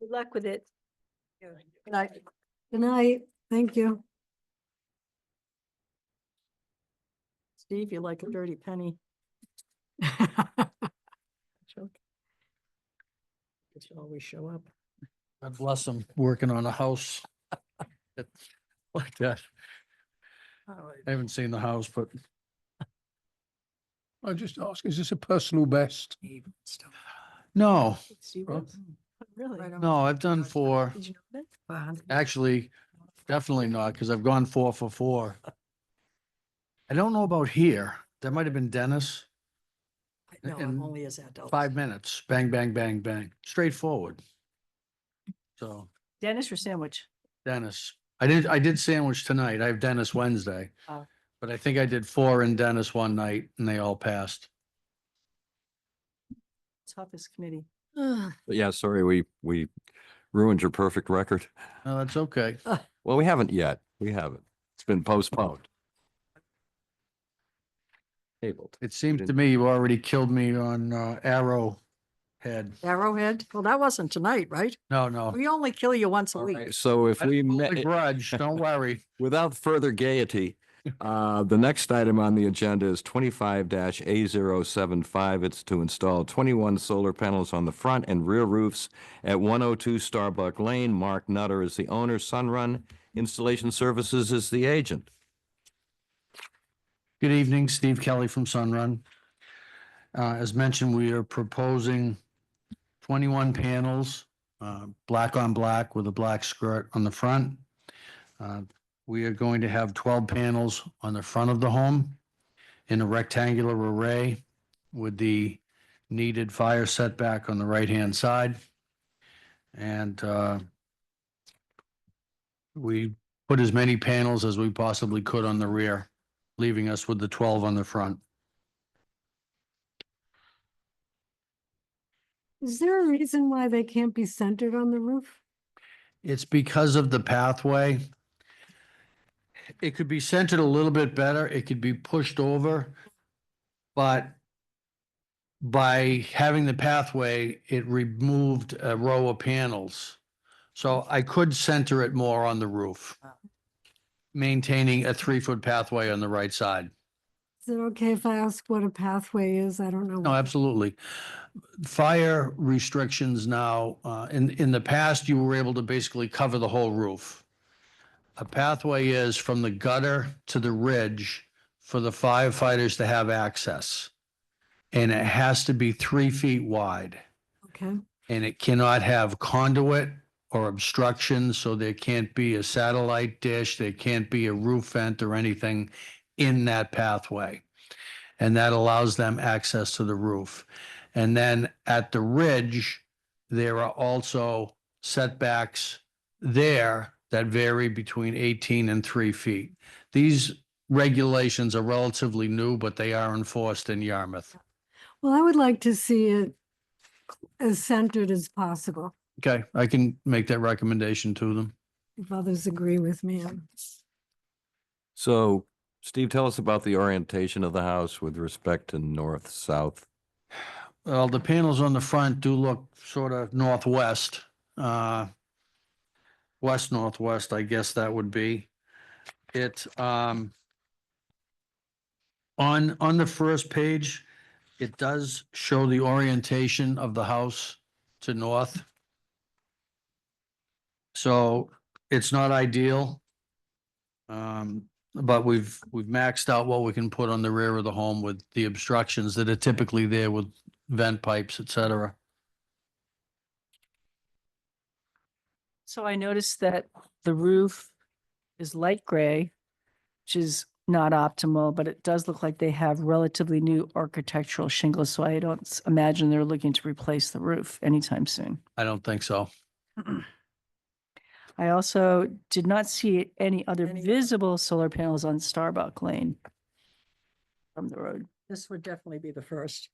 Speaker 3: Good luck with it.
Speaker 4: Good night.
Speaker 6: Good night. Thank you.
Speaker 4: Steve, you like a dirty penny. Joke. It should always show up.
Speaker 2: God bless them, working on a house. Like that. I haven't seen the house, but
Speaker 5: I just ask, is this a personal best?
Speaker 2: no,
Speaker 3: Steve,
Speaker 5: Huh?
Speaker 3: really?
Speaker 4: Right on.
Speaker 2: no, I've done 4.
Speaker 3: Did you know that?
Speaker 4: 100.
Speaker 2: Actually, definitely not, because I've gone 4 for 4. I don't know about here. That might have been Dennis.
Speaker 4: No,
Speaker 2: And
Speaker 4: I'm only as adult.
Speaker 2: 5 minutes, bang, bang, bang, bang, straightforward. So
Speaker 3: Dennis or sandwich?
Speaker 2: Dennis, I did sandwich tonight. I have Dennis Wednesday.
Speaker 4: Oh.
Speaker 2: But I think I did 4 in Dennis one night and they all passed.
Speaker 3: Toughest committee.
Speaker 1: But yeah, sorry, we ruined your perfect record.
Speaker 2: No, that's okay.
Speaker 1: Well, we haven't yet. We haven't. It's been postponed. Tabled.
Speaker 2: It seems to me you already killed me on Arrowhead.
Speaker 4: Arrowhead? Well, that wasn't tonight, right?
Speaker 2: No.
Speaker 4: We only kill you once a
Speaker 1: All
Speaker 4: week.
Speaker 1: right, so if
Speaker 2: I
Speaker 1: we
Speaker 2: don't hold a
Speaker 1: met,
Speaker 2: grudge, don't worry.
Speaker 1: without further gaiety, the next item on the agenda is 25-A075. It's to install 21 solar panels on the front and rear roofs at 102 Starbuck Lane. Mark Nutter is the owner. Sunrun Installation Services is the agent.
Speaker 2: Good evening, Steve Kelly from Sunrun. As mentioned, we are proposing 21 panels, black on black with a black skirt on the front. We are going to have 12 panels on the front of the home in a rectangular array with the needed fire setback on the right-hand side. And we put as many panels as we possibly could on the rear, leaving us with the 12 on the front.
Speaker 6: Is there a reason why they can't be centered on the roof?
Speaker 2: It's because of the pathway. It could be centered a little bit better. It could be pushed over. But by having the pathway, it removed a row of panels. So I could center it more on the roof, maintaining a 3-foot pathway on the right side.
Speaker 6: Is it okay if I ask what a pathway is? I don't know.
Speaker 2: No, absolutely. Fire restrictions now, in the past, you were able to basically cover the whole roof. A pathway is from the gutter to the ridge for the firefighters to have access. And it has to be 3 feet wide.
Speaker 6: Okay,
Speaker 2: And it cannot have conduit or obstruction, so there can't be a satellite dish, there can't be a roof vent or anything in that pathway. And that allows them access to the roof. And then at the ridge, there are also setbacks there that vary between 18 and 3 feet. These regulations are relatively new, but they are enforced in Yarmouth.
Speaker 6: well, I would like to see it as centered as possible,
Speaker 2: Okay, I can make that recommendation to them.
Speaker 6: if others agree with me.
Speaker 1: So, Steve, tell us about the orientation of the house with respect to north, south.
Speaker 2: Well, the panels on the front do look sort of northwest, west northwest, I guess that would be. It, on the first page, it does show the orientation of the house to north. So it's not ideal. but we've maxed out what we can put on the rear of the home with the obstructions that are typically there with vent pipes, et cetera.
Speaker 3: So I noticed that the roof is light gray, which is not optimal, but it does look like they have relatively new architectural shingles. So I don't imagine they're looking to replace the roof anytime soon.
Speaker 2: I don't think so.
Speaker 3: I also did not see any other visible solar panels on Starbuck Lane from the road.
Speaker 4: This would definitely be the first.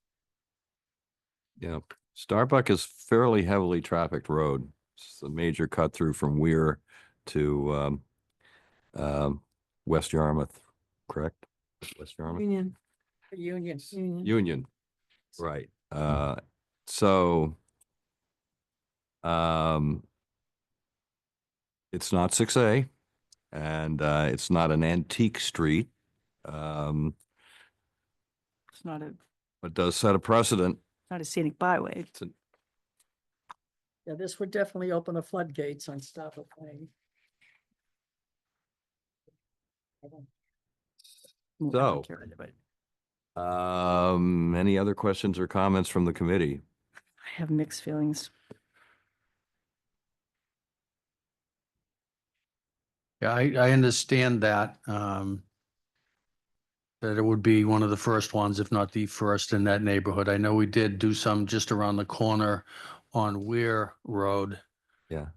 Speaker 1: Yeah, Starbuck is fairly heavily trafficked road. It's a major cut through from Weir to West Yarmouth, correct? West Yarmouth?
Speaker 6: Union.
Speaker 4: Unions.
Speaker 1: Union, right. So it's not 6A and it's not an antique street.
Speaker 3: It's not
Speaker 1: But does set a precedent.
Speaker 3: a scenic byway.
Speaker 1: It's an-
Speaker 4: Yeah, this would definitely open the floodgates on Starbuck Lane.
Speaker 3: I
Speaker 1: So-
Speaker 3: don't care either, but
Speaker 1: Any other questions or comments from the committee?
Speaker 3: I have mixed feelings.
Speaker 2: Yeah, I understand that, that it would be one of the first ones, if not the first in that neighborhood. I know we did do some just around the corner on Weir Road,
Speaker 1: Yeah.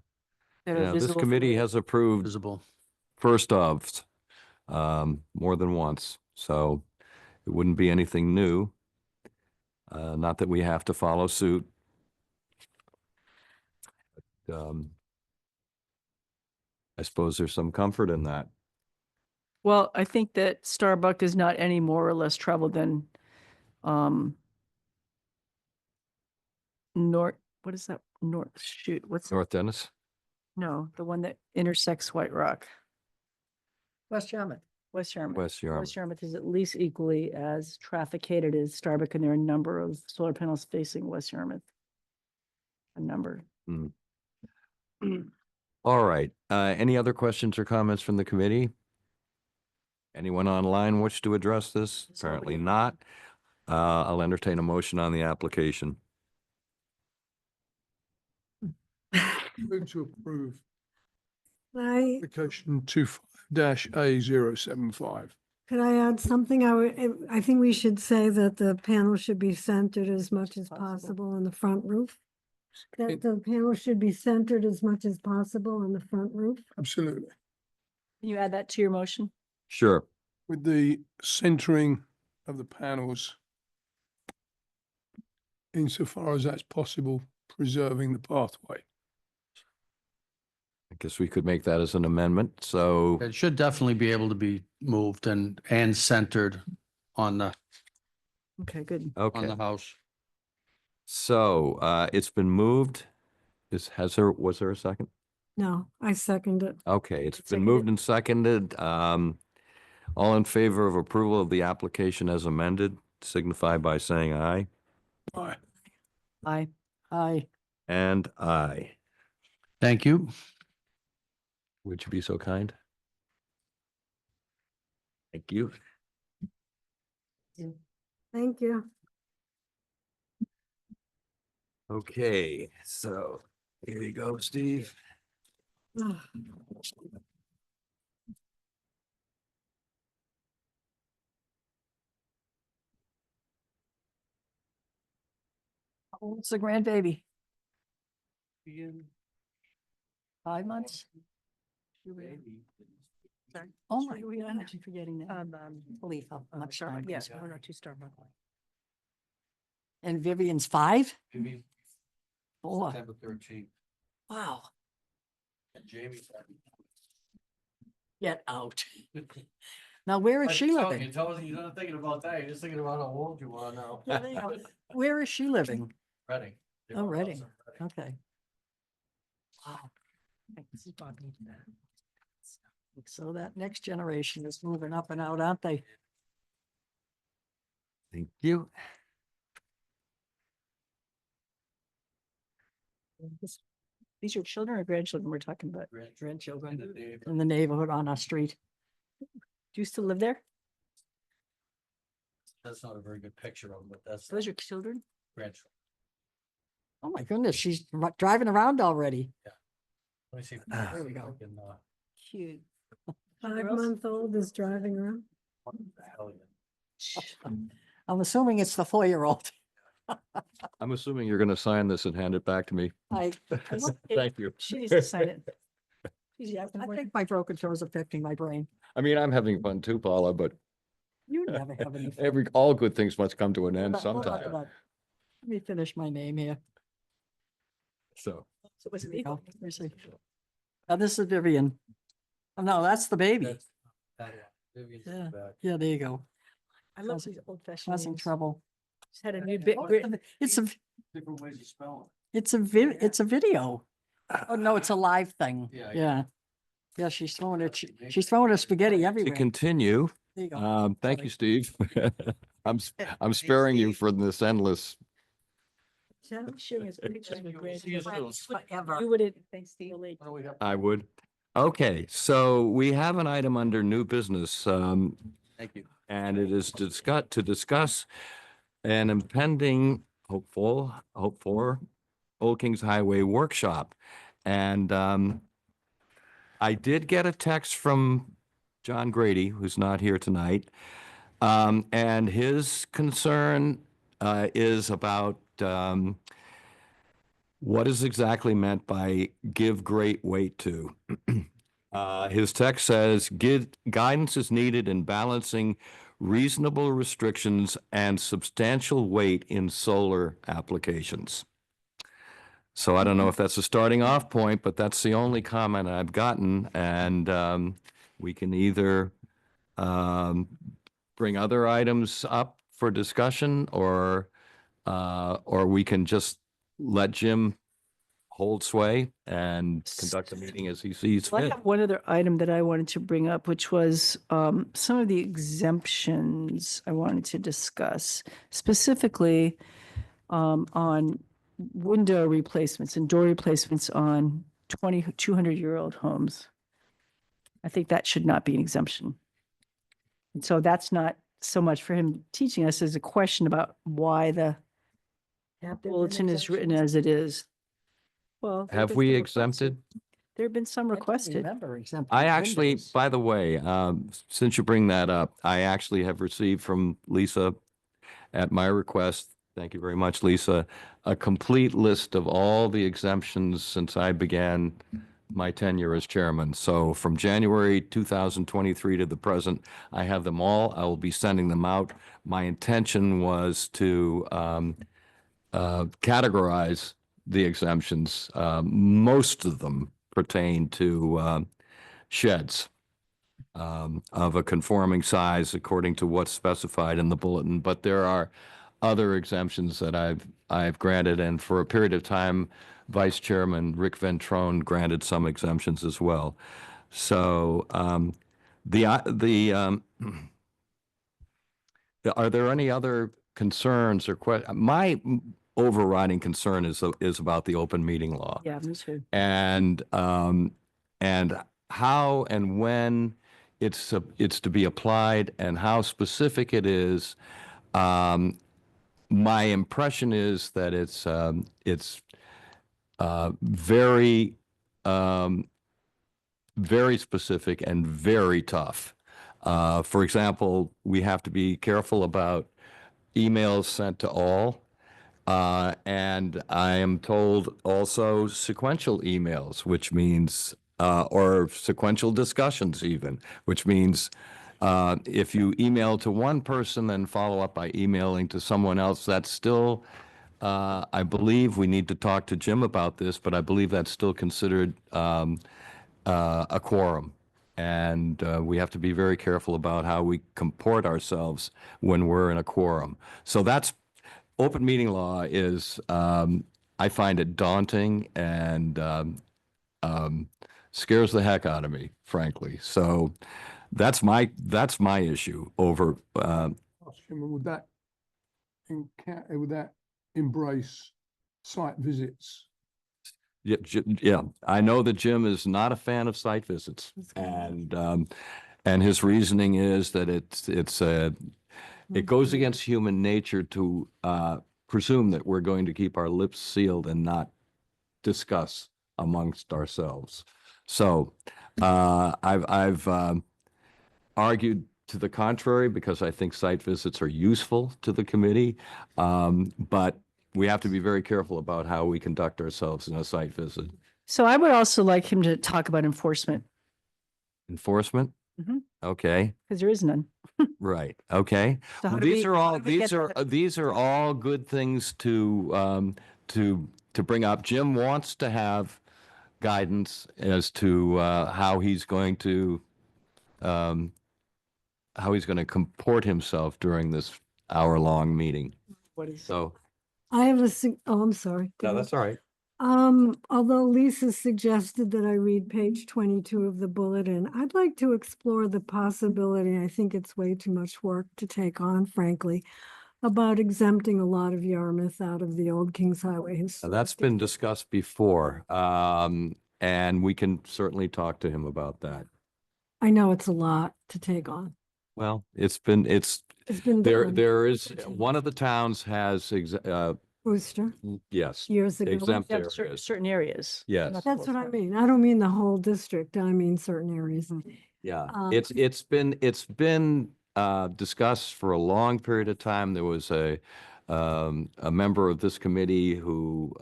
Speaker 3: That are
Speaker 1: Yeah, this
Speaker 3: visible from
Speaker 1: committee
Speaker 3: the-
Speaker 1: has approved
Speaker 2: visible.
Speaker 1: first ofs more than once, so it wouldn't be anything new. Not that we have to follow suit. I suppose there's some comfort in that.
Speaker 3: Well, I think that Starbuck is not any more or less traveled than North, what is that? North, shoot, what's,
Speaker 1: North Dennis?
Speaker 3: no, the one that intersects White Rock,
Speaker 4: West Yarmouth.
Speaker 3: West Yarmouth.
Speaker 1: West Yarmouth.
Speaker 3: West Yarmouth is at least equally as trafficated as Starbuck, and there are a number of solar panels facing West Yarmouth. A number.
Speaker 1: All right. Any other questions or comments from the committee? Anyone online wish to address this? Apparently not. I'll entertain a motion on the application.
Speaker 5: Move to approve
Speaker 6: I,
Speaker 5: application 25-A075.
Speaker 6: could I add something? I think we should say that the panel should be centered as much as possible on the front roof. That
Speaker 5: It-
Speaker 6: the panel should be centered as much as possible on the front roof.
Speaker 5: Absolutely.
Speaker 3: Can you add that to your motion?
Speaker 1: Sure.
Speaker 5: With the centering of the panels insofar as that's possible, preserving the pathway.
Speaker 1: I guess we could make that as an amendment. So,
Speaker 2: It should definitely be able to be moved and centered on the
Speaker 3: Okay, good.
Speaker 1: okay.
Speaker 2: house.
Speaker 1: So, it's been moved. Was there a second?
Speaker 6: No, I second it.
Speaker 1: Okay, it's been
Speaker 3: Seconded.
Speaker 1: moved and seconded. All in favor of approval of the application as amended, signify by saying aye.
Speaker 5: Aye.
Speaker 3: Aye.
Speaker 4: Aye.
Speaker 1: And aye.
Speaker 2: Thank you.
Speaker 1: Would you be so kind? Thank you.
Speaker 6: Thank you.
Speaker 1: Okay, so here you go, Steve.
Speaker 6: Ugh.
Speaker 4: How old's the grandbaby? 5 months? Sorry. Oh my,
Speaker 3: I keep forgetting that.
Speaker 4: belief, I'm
Speaker 7: Starbuck,
Speaker 4: sorry.
Speaker 7: yes, 102 Starbuck.
Speaker 4: And Vivian's 5? Boy,
Speaker 2: 13th.
Speaker 4: wow,
Speaker 2: Jamie.
Speaker 4: get out. Now, where is she living?
Speaker 2: You're not thinking about that. You're just thinking about how old you are now.
Speaker 4: Yeah, they are. Where is she living?
Speaker 2: Reading.
Speaker 4: Oh, Reading. Okay. Wow. So that next generation is moving up and out, aren't they?
Speaker 1: Thank you.
Speaker 3: These are children or grandchildren we're talking about?
Speaker 4: Grandchildren in the neighborhood on our street.
Speaker 3: Do you still live there?
Speaker 2: That's not a very good picture of them, but that's
Speaker 3: Those are children?
Speaker 2: grandchildren.
Speaker 4: Oh, my goodness, she's driving around already.
Speaker 2: Let me see.
Speaker 4: There we go.
Speaker 3: Cute.
Speaker 6: 5-month-old is driving around.
Speaker 4: I'm assuming it's the 4-year-old.
Speaker 1: I'm assuming you're going to sign this and hand it back to me.
Speaker 4: I
Speaker 1: Thank you.
Speaker 3: She needs to sign it. She's yapping
Speaker 4: I
Speaker 3: more.
Speaker 4: think my broken toe is affecting my brain.
Speaker 1: I mean, I'm having fun too, Paula, but
Speaker 4: You never have any. fun.
Speaker 1: all good things must come to an end
Speaker 4: Hold on, hold on,
Speaker 1: sometime.
Speaker 4: hold on. Let me finish my name here.
Speaker 1: So,
Speaker 3: So was it
Speaker 4: Here we
Speaker 3: legal?
Speaker 4: go. Let me see. Now, this is Vivian. Oh, no, that's the baby. Yeah. Yeah, there you go.
Speaker 3: I love
Speaker 4: Causing-
Speaker 3: these old fashioned
Speaker 4: Causing
Speaker 3: names.
Speaker 4: trouble.
Speaker 3: Just had a new bit.
Speaker 4: Oh, It's a,
Speaker 2: Different ways of spelling.
Speaker 4: it's a video. Oh, no, it's a live thing.
Speaker 2: Yeah.
Speaker 4: Yeah. Yeah, she's throwing it, she's throwing her spaghetti
Speaker 1: to
Speaker 4: everywhere.
Speaker 1: continue,
Speaker 4: There you go.
Speaker 1: thank
Speaker 4: Sorry.
Speaker 1: you, Steve. I'm sparing you for this endless.
Speaker 3: I'm sharing his pictures with grandchildren.
Speaker 4: Friends forever.
Speaker 3: You wouldn't, thanks, Steve.
Speaker 1: I would. Okay, so we have an item under new business.
Speaker 2: Thank you.
Speaker 1: And it is to discuss an impending hope for Old Kings Highway workshop. And I did get a text from John Grady, who's not here tonight. And his concern is about what is exactly meant by give great weight to. His text says, guidance is needed in balancing reasonable restrictions and substantial weight in solar applications. So I don't know if that's a starting off point, but that's the only comment I've gotten. And we can either bring other items up for discussion, or we can just let Jim hold sway and conduct the meeting as he sees
Speaker 3: Well, I
Speaker 1: fit.
Speaker 3: have one other item that I wanted to bring up, which was some of the exemptions I wanted to discuss, specifically on window replacements and door replacements on 200-year-old homes. I think that should not be an exemption. And so that's not so much for him teaching us as a question about why the bulletin is written as it is. Well, there
Speaker 1: Have
Speaker 3: been
Speaker 1: we
Speaker 3: some requested.
Speaker 1: exempted?
Speaker 3: There have been some
Speaker 4: I don't
Speaker 3: requested.
Speaker 4: Remember exempting
Speaker 1: I actually,
Speaker 4: windows.
Speaker 1: by the way, since you bring that up, I actually have received from Lisa at my request, thank you very much, Lisa, a complete list of all the exemptions since I began my tenure as chairman. So from January 2023 to the present, I have them all. I will be sending them out. My intention was to categorize the exemptions. Most of them pertain to sheds of a conforming size according to what's specified in the bulletin. But there are other exemptions that I've granted, and for a period of time, Vice Chairman Rick Ventrone granted some exemptions as well. So are there any other concerns or questions? My overriding concern is about the open meeting law.
Speaker 3: Yeah, me too.
Speaker 1: And how and when it's to be applied and how specific it is. My impression is that it's very very specific and very tough. For example, we have to be careful about emails sent to all. And I am told also sequential emails, which means, or sequential discussions even, which means if you email to one person, then follow up by emailing to someone else, that's still, I believe we need to talk to Jim about this, but I believe that's still considered a quorum. And we have to be very careful about how we comport ourselves when we're in a quorum. So that's open meeting law is, I find it daunting and scares the heck out of me, frankly. So that's my issue over.
Speaker 5: Chairman, would that embrace site visits?
Speaker 1: Yeah, I know that Jim is not a fan of site visits, and And his reasoning is that it goes against human nature to presume that we're going to keep our lips sealed and not discuss amongst ourselves. So I've argued to the contrary because I think site visits are useful to the committee. But we have to be very careful about how we conduct ourselves in a site visit.
Speaker 3: So I would also like him to talk about enforcement
Speaker 1: Enforcement?
Speaker 3: Mhm.
Speaker 1: Okay,
Speaker 3: because there is none.
Speaker 1: right, okay.
Speaker 3: So how
Speaker 1: Well,
Speaker 3: do
Speaker 1: these
Speaker 3: we-
Speaker 1: are
Speaker 3: how
Speaker 1: all,
Speaker 3: do we get
Speaker 1: these are all good things to bring up. Jim wants to have guidance as to how he's going to comport himself during this hour-long meeting.
Speaker 3: What is?
Speaker 1: So,
Speaker 6: I have oh, I'm sorry.
Speaker 1: no, that's all right.
Speaker 6: Although Lisa suggested that I read page 22 of the bulletin, I'd like to explore the possibility, I think it's way too much work to take on, frankly, about exempting a lot of Yarmouth out of the old Kings Highway
Speaker 1: Now,
Speaker 6: Historic
Speaker 1: that's been
Speaker 6: District.
Speaker 1: discussed before, and we can certainly talk to him about that.
Speaker 6: I know it's a lot to take on.
Speaker 1: Well,
Speaker 6: It's been done.
Speaker 1: there is,
Speaker 6: for 10
Speaker 1: one of the towns has,
Speaker 6: Worcester,
Speaker 1: yes,
Speaker 6: years ago.
Speaker 1: exempt
Speaker 3: Yeah,
Speaker 1: areas.
Speaker 3: certain areas.
Speaker 1: Yes.
Speaker 3: Not the
Speaker 6: That's
Speaker 3: whole
Speaker 6: what I
Speaker 3: town.
Speaker 6: mean. I don't mean the whole district. I mean certain areas.
Speaker 1: Yeah,
Speaker 6: Um,
Speaker 1: it's been discussed for a long period of time. There was a member of this committee who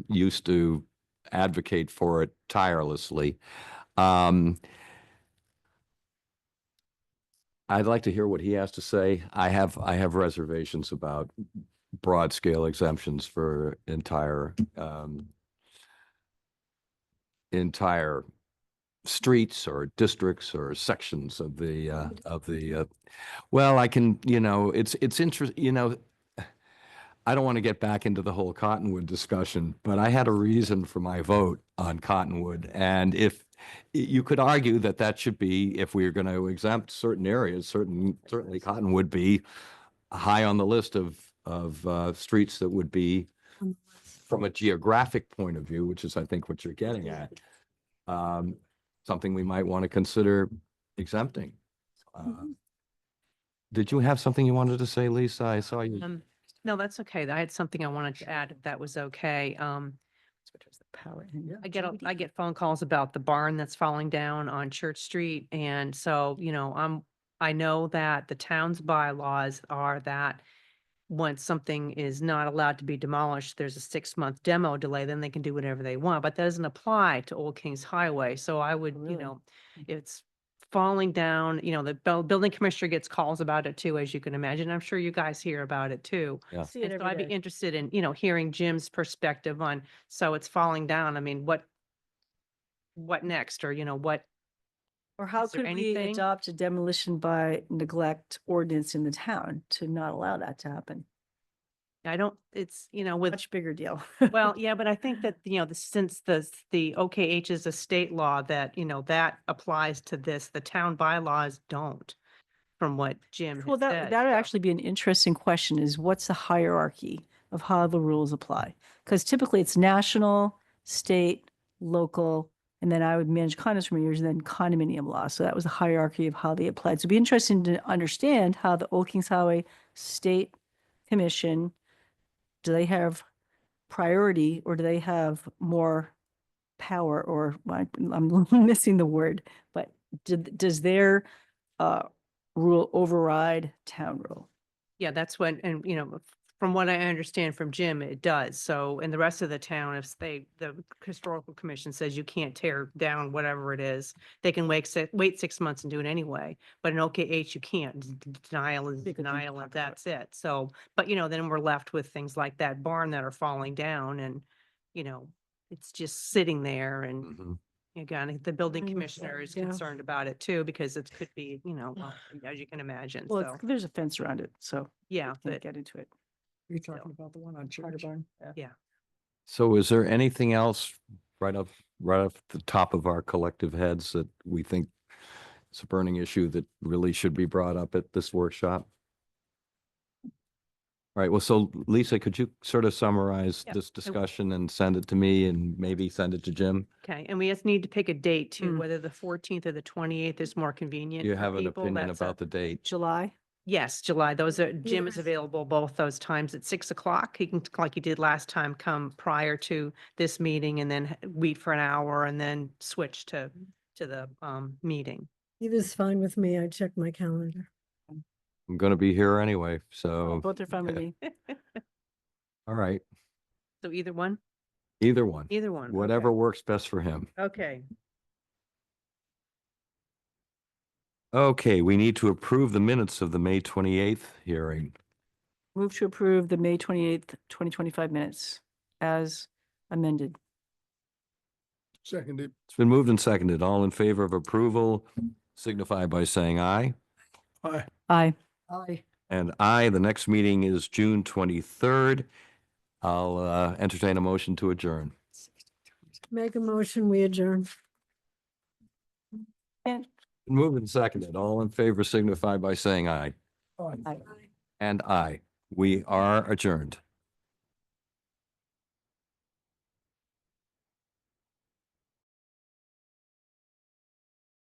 Speaker 1: used to advocate for it tirelessly. I'd like to hear what he has to say. I have reservations about broad scale exemptions for entire streets or districts or sections of the well, I can, it's interesting, I don't want to get back into the whole Cottonwood discussion, but I had a reason for my vote on Cottonwood. And if you could argue that that should be, if we are going to exempt certain areas, certainly Cottonwood would be high on the list of streets that would be, from a geographic point of view, which is, I think, what you're getting at, something we might want to consider exempting. Did you have something you wanted to say, Lisa? I saw you.
Speaker 7: No, that's okay. I had something I wanted to add, if that was okay. I get phone calls about the barn that's falling down on Church Street. And so, I know that the town's bylaws are that once something is not allowed to be demolished, there's a 6-month demo delay, then they can do whatever they want, but that doesn't apply to Old Kings Highway. So I would,
Speaker 3: Really?
Speaker 7: it's falling down, the building commissioner gets calls about it too, as you can imagine. I'm sure you guys hear about it too.
Speaker 1: Yeah.
Speaker 3: See it
Speaker 7: And so
Speaker 3: every
Speaker 7: I'd be
Speaker 3: day.
Speaker 7: interested in, hearing Jim's perspective on, so it's falling down. I mean, what next? Or, what,
Speaker 3: Or how
Speaker 7: Is there
Speaker 3: could we
Speaker 7: anything?
Speaker 3: adopt a demolition by neglect ordinance in the town to not allow that to happen?
Speaker 7: I don't, it's, with,
Speaker 3: Much bigger deal.
Speaker 7: well, yeah, but I think that, since the OKH is a state law that, that applies to this, the town bylaws don't, from what Jim
Speaker 3: Well,
Speaker 7: has
Speaker 3: that
Speaker 7: said.
Speaker 3: that would
Speaker 7: so.
Speaker 3: actually be an interesting question, is what's the hierarchy of how the rules apply? Because typically it's national, state, local, and then I would manage condos for years, and then condominium law. So that was the hierarchy of how they applied. So it'd be interesting to understand how the Old Kings Highway State Commission, do they have priority or do they have more power, or I'm missing the word, but does their rule override town rule?
Speaker 7: Yeah, that's when, and from what I understand from Jim, it does. So in the rest of the town, if the historical commission says you can't tear down whatever it is, they can wait 6 months and do it anyway. But in OKH, you can't. Denial is
Speaker 3: They could do
Speaker 7: denial, and
Speaker 3: talk about
Speaker 7: that's it. So, but then we're left with things like that barn that are falling down, and it's just sitting there. And
Speaker 1: Mhm.
Speaker 7: again, the building
Speaker 6: Mm,
Speaker 7: commissioner is
Speaker 6: yeah.
Speaker 7: concerned about it too, because it could be, well, as you can imagine.
Speaker 3: Well,
Speaker 7: So,
Speaker 3: there's a fence around it, so
Speaker 7: yeah,
Speaker 3: can't
Speaker 7: but
Speaker 3: get into it.
Speaker 4: You're
Speaker 7: talking
Speaker 4: about the one on
Speaker 3: Charter barn. Yeah.
Speaker 1: So is there anything else right off the top of our collective heads that we think is a burning issue that really should be brought up at this workshop? All right, well, so Lisa, could you sort of summarize
Speaker 7: Yep,
Speaker 1: this
Speaker 7: I will.
Speaker 1: discussion and send it to me and maybe send it to Jim?
Speaker 7: Okay, and we just need to pick a date too,
Speaker 3: Mm.
Speaker 7: whether the 14th or the 28th is more convenient.
Speaker 1: You
Speaker 7: for
Speaker 1: have an
Speaker 7: people.
Speaker 1: opinion
Speaker 7: That's a-
Speaker 1: about the date?
Speaker 3: July?
Speaker 7: Yes, July. Those are, Jim is
Speaker 6: Yes.
Speaker 7: available both those times at 6 o'clock. He can, like he did last time, come prior to this meeting and then wait for an hour and then switch to the meeting.
Speaker 6: Either's fine with me. I checked my calendar.
Speaker 1: I'm going to be here anyway, so,
Speaker 3: Both are fine with me.
Speaker 1: all right,
Speaker 7: So either one?
Speaker 1: either one,
Speaker 7: Either one.
Speaker 1: whatever
Speaker 7: okay.
Speaker 1: works best for him.
Speaker 7: Okay.
Speaker 1: Okay, we need to approve the minutes of the May 28th hearing.
Speaker 3: Move to approve the May 28th, 2025 minutes as amended.
Speaker 5: Seconded.
Speaker 1: It's been moved and seconded. All in favor of approval signify by saying aye.
Speaker 5: Aye.
Speaker 3: Aye.
Speaker 4: Aye.
Speaker 1: And aye, the next meeting is June 23rd. I'll entertain a motion to adjourn.
Speaker 6: Make a motion, we adjourn.
Speaker 3: And
Speaker 1: Moved and seconded. All in favor signify by saying aye.
Speaker 3: aye.
Speaker 1: And aye. We are adjourned.